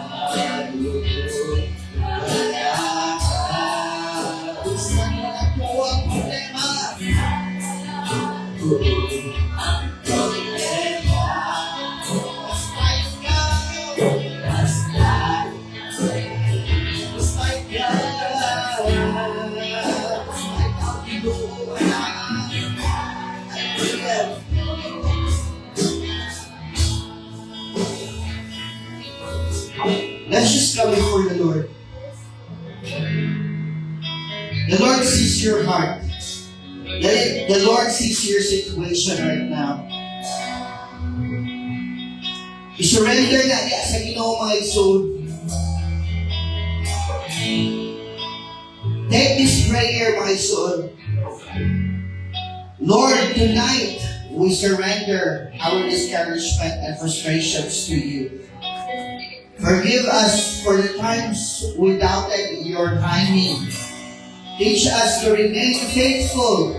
Let's just come before the Lord. The Lord sees your heart. The Lord sees your situation right now. I-surrender na niya sa Ginoo mga igsoon. Take this prayer mga igsoon. Lord, tonight we surrender our discouragement and frustrations to you. Forgive us for the times we doubted your timing. Teach us to remain faithful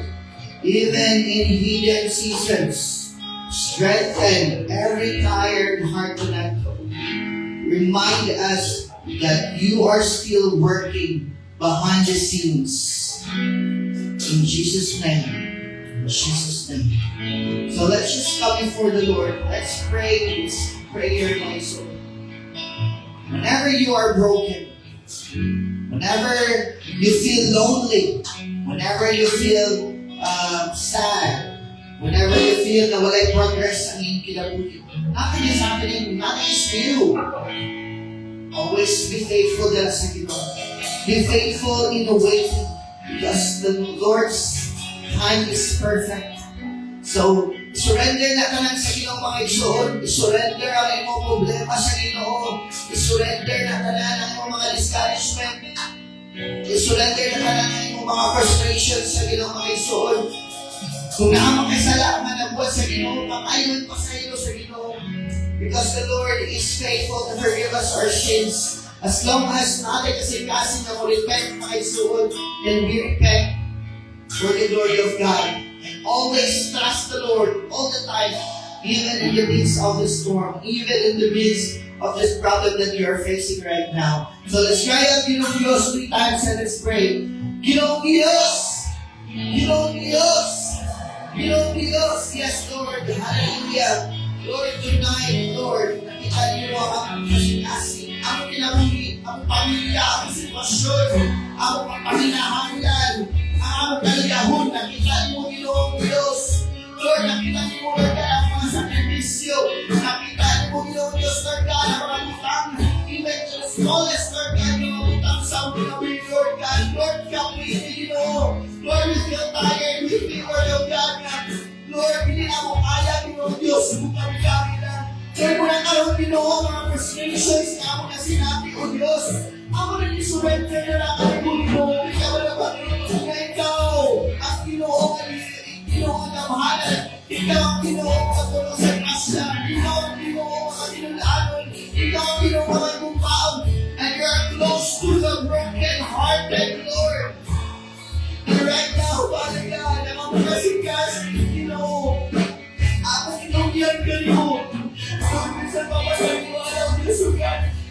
even in hidden seasons. Strengthen every tired heart tonight. Remind us that you are still working behind the scenes. In Jesus' name. In Jesus' name. So let's just come before the Lord. Let's pray this prayer, my soul. Whenever you are broken, whenever you feel lonely, whenever you feel sad, whenever you feel na walay progress ang iyong kinabuhi, nothing is happening, nothing is new. Always be faithful dala sa Ginoo. Be faithful in the waiting because the Lord's time is perfect. So, surrender na tanan sa Ginoo mga igsoon. I-surrender ang imong problema sa Ginoo. I-surrender na tanan ang imong mga discouragement. I-surrender na tanan ang imong mga frustrations sa Ginoo mga igsoon. Kung naamang kasala man ang buwan sa Ginoo, makayon pa sa iyo sa Ginoo. Because the Lord is faithful to forgive us our sins. As long as natin kasi na mo repent mga igsoon, then we repent for the glory of God. And always trust the Lord all the time, even in the midst of the storm, even in the midst of this problem that you are facing right now. So let's cry out, Ginoo Diyos, 3 times and let's pray. Ginoo Diyos! Ginoo Diyos! Ginoo Diyos! Yes, Lord. Hallelujah. Lord, tonight, Lord, nakita niyo ang kasing-kasing, ang kinabuhi, ang pamilya, ang sitwasyon, ang panghinahanglan, ang kaliyahon, nakita niyo, Ginoo Diyos. Lord, nakita niyo, Lord, ang mga sakripisyo, nakita smallest, Lord God, yung mabutang sa mga Lord God. Lord God, we need you. Lord, we feel tired. We feel, Lord God, na Lord, hindi na mo kaya, Ginoo Diyos, kung kami na. Lord, muna karoon, Ginoo, mga frustrations na ako na sinabi, O Diyos. Ako na ni-surrender na lang kami, Ginoo. Ikaw na ba, na ikaw, ang Ginoo, Ginoo ang kamahalan. Ikaw ang Ginoo ang katulong sa kasya. Ikaw ang Ginoo ang katinulanon. Ikaw ang Ginoo ang kagumbaon. And you are close to the broken-hearted, Lord. And right now, Father God, ang mga kasikas, Ginoo, ako kinungyan ka niyo. Kung minsan papasaliwala ang Diyos,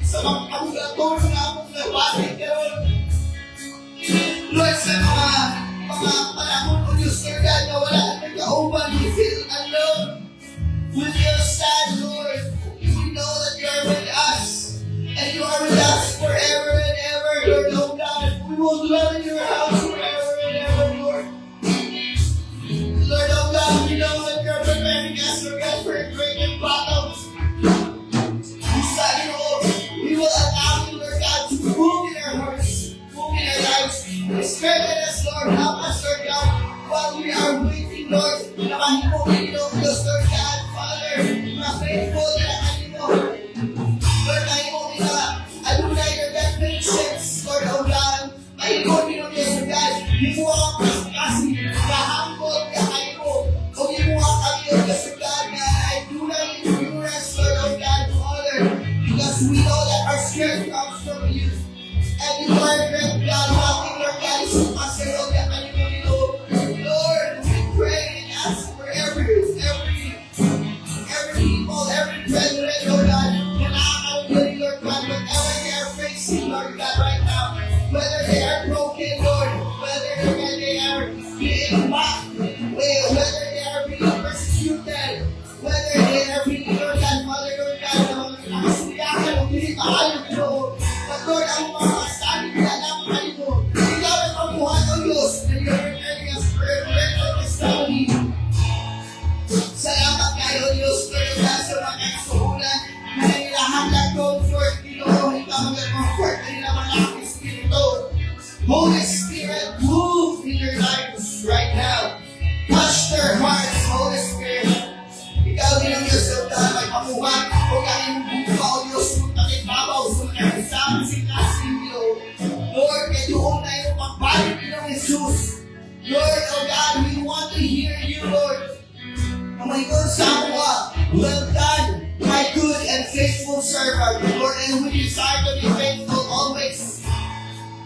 sa mga kabugator na akong nabalik karon. Lord, sa mga panahon o Diyos, Lord God, na wala kang nagkauban, we feel alone. We feel sad, Lord. We know that you are with us. And you are with us forever and ever, Lord, oh God. We will dwell in your house forever and ever, Lord. Lord, oh God, we know that you are preparing us, Lord God, for a great battle. We will allow you, Lord God, to move in our hearts, move in our lives. Strengthen us, Lord. Help us, Lord God, while we are waiting, Lord. Nakahimugin niyo, Diyos, Lord God, Father, mga faithful na kanino. Lord, nakahimugin na, adunay, Lord God, patience, Lord, oh God. Nakahimugin niyo, Diyos, Lord God, himuha kang kasi, kahambol, kahaimo. O himuha kami, Diyos, Lord God, na adunay, endurance, Lord, oh God, Father. Because we know that our strength comes from you. And you are great God, nothing Lord God is impossible. Lord, we pray and ask for every people, every brethren, Lord God, na nakakalimutan, Lord God, whatever they are facing, Lord God, right now, whether they are broken, Lord, whether they are being mocked, whether they are being persecuted, whether they are being, Lord God, Mother, Lord God, nakasiyakan o pinitahan, Lord. But Lord, ang mga kasabi nila lang kayo, ikaw ang pamuhan o Diyos, na you're preparing us for a great testimony. Salamat kayo, Diyos, Lord God, sa mga kasuhulan na nilahanggang comfort, Ginoo, ikaw mag-comfort na nila malaking Espiritu. Holy Spirit, move in their lives right now. Touch their hearts, Holy Spirit. Ikaw din ang Diyos, Lord God, may pamuhan o kayong buka o Diyos, kung takibabaw sa mga kasama si Casimiro. Lord, kaya doon na yung pagbalik ng Jesus. Lord, oh God, we want to hear you, Lord. May konsawa, well done, my good and faithful servant, Lord, and we desire to be faithful always.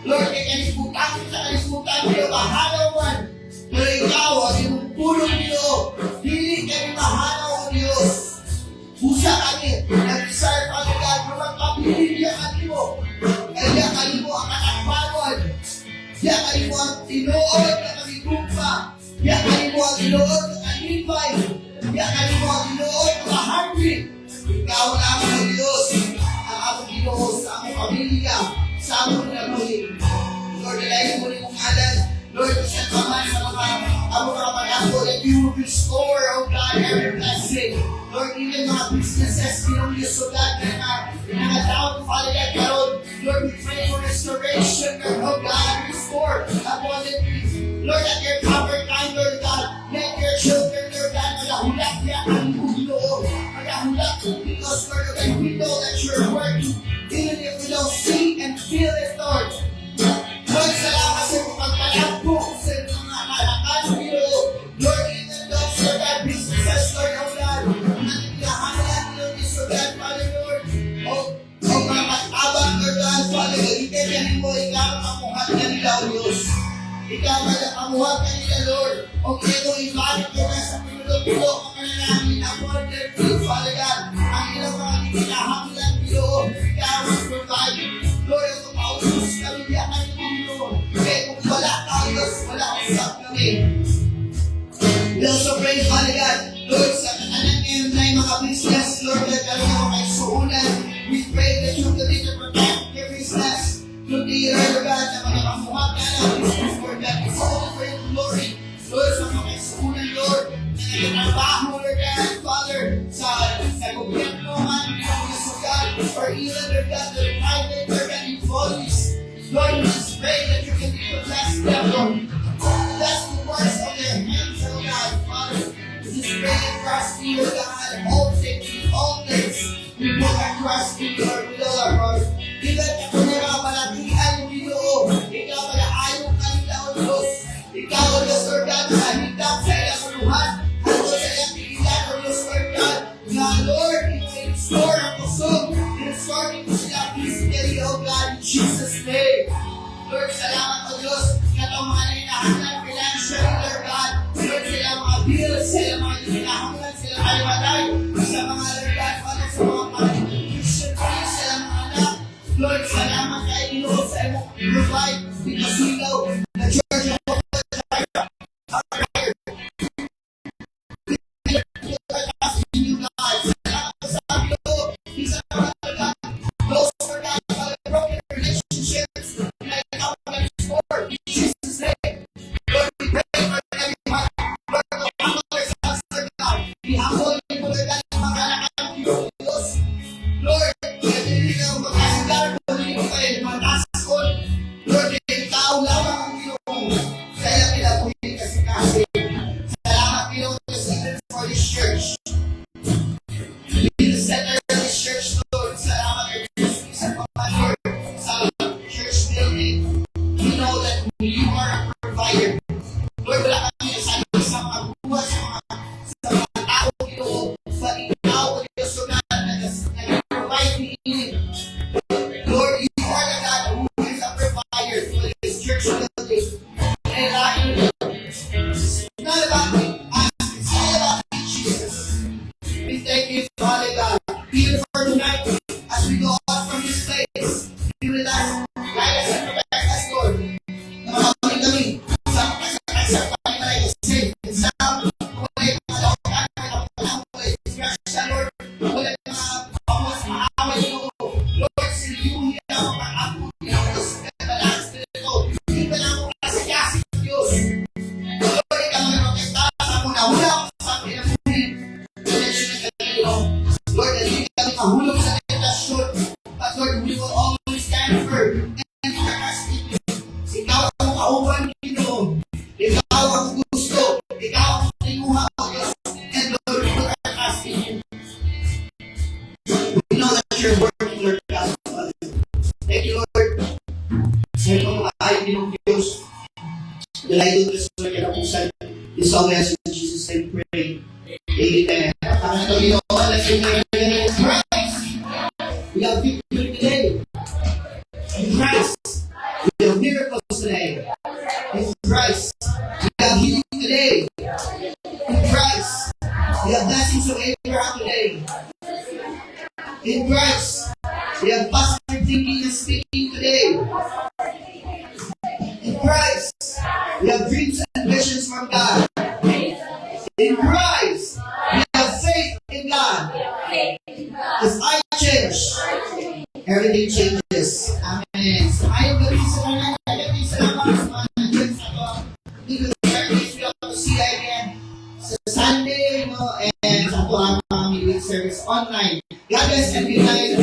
Lord, kaya kaliputan sa kaliputan, pero mahalaw man, pero ikaw, ang iyong pulong niyo, hindi kami mahalaw, O Diyos. Usa kami, nag-desire, Father God, magpapilin niya kanimo, kaya kanimo ang katakbagon, kaya kanimo ang tinuod na kamigumpa, kaya kanimo ang tinuod na kanipay, kaya kanimo ang tinuod na kahangri. Ikaw lamang, O Diyos, ang among Ginoo sa among pamilya, sa among nabuhin. Lord, nalayin mo rin mong alam, Lord, sa paman sa mga pag-ako, that you will restore, oh God, every blessing. Lord, even mga businesses, Ginoo Diyos, oh God, na down, Father God, karon. Lord, we pray for restoration, oh God, restore abundantly. Lord, at your proper time, Lord God, let your children, Lord God, magahulat niya ang Ginoo, magahulat, because, Lord, okay, we know that you're working, even if we don't see and feel it, Lord. Lord, salamat sa mga pagpalagpo sa mga halakan, Ginoo. Lord, even those, Lord God, businesses, Lord, oh God, naninilahanan, Lord, is, Lord God, Father, Lord, o mga matabang, Lord God, Father, ikaw mo, ikaw ang amuhat na nila, O Diyos. Ikaw ang amuhat na nila, Lord. O ito, ibalik ko na sa pinulo-pulo, ang kananamin, abundantly, Father God, ang ilang mga ninilahanan, Ginoo, ikaw ang provide. Lord, ang tumautos kami, diyakan mo, Ginoo. Kaya kung wala ka, Diyos, wala usap kami. We also pray, Father God, Lord, sa kananan ngayon na yung mga business, Lord, na kami mga kaisuunan, we pray that you continue to protect your business. Continue, Lord God, na mga pamuhat na ng business, Lord God, it's all for your glory. Lord, sa mga kaisuunan, Lord, na nagtrabaho, Lord God, Father, sa gobyerno man, Lord God, or even, Lord God, the private, Lord trust in you, God, all things, in all things. We put our trust in you, Lord, Lord. Even ako na nga malatihan mo, Ginoo. Ikaw malaayong kanila, O Diyos. Ikaw, O Diyos, Lord God, mahigap sa ilang kuluhan. At sa ilang tigilan, O Diyos, Lord God. Nga, Lord, restore ang kusog. Restore mo sila physically, O God, in Jesus' name. Lord, salamat, O Diyos. Katong mga nahinahanap financially, Lord God. Lord, sila mga bills, sila mga hinahanap, sila kaliwalay. Sa mga, Lord God, sa mga Christian friends, sila mga anak. Lord, salamat kay Ginoo sa imong provide because we know the church of God you, God. Salamat sa Ginoo. Isa na mga God. Those who are not broken relationships, na ikaw ang restore. In Jesus' name. Lord, we pray for everyone. Lord, we humble ourselves, Lord God. We humble you, Lord God, sa mga anak ng Diyos. Lord, hindi ka magkasigar, hindi mo kayo magkasakot. Lord, ikaw lamang ang Ginoo. Sa ilang pinabuhin kasi kasi. Salamat, Ginoo, for this church. Be the center of this church, Lord. Salamat, sa mga Lord, sa church building. We know that you are a provider. Lord, wala kami sa mga buwan, sa mga tao, Ginoo. But ikaw, O Diyos, Lord, nag-provide me in. Lord, you are the God who is a provider for this church building. And it's not about me, it's all about you, Jesus. We thank you, Father God, even for tonight, as we go out from this place, be with us, guide us and protect us, Lord. Na makakawin kami sa pagkakalay, safe and sound. Wala yung mga lawakan, wala yung discretion, Lord. Wala yung mga pangos, maaway, Lord, sila yung hinaw, maapo, Diyos, balance nito. Hindi ba lang ako kasi Diyos. Lord, ikaw ang protektahan sa muna-una sa pinamuhin. Lord, hindi kami mahulog sa tentasyon. But Lord, we will always stand firm and trust in you. Ikaw ang kauban, Ginoo. Ikaw ang gusto. Ikaw ang tinuha, O Diyos. And Lord, we will trust in you. We know that you're working, Lord God. Thank you, Lord. Sa itong mga ayaw din ng Diyos. Dalayo ko sa mga kinapusan. This all we ask in Jesus' name pray. Amen. Ang ito yun, let's sing in Christ. We have victory today. In Christ, we have miracles today. In Christ, we have healing today. In Christ, we have blessings of Abraham today. In Christ, we have positive thinking and speaking today. In Christ, we have dreams and visions from God. In Christ, we have faith in God. If I change, everything changes. Amen. So ayaw gabi sa mga nagagabi sa mga nandiyan sa Eagle Service. We hope to see you again sa Sunday, and sa ito ang mga midweek service online. God bless and be nice.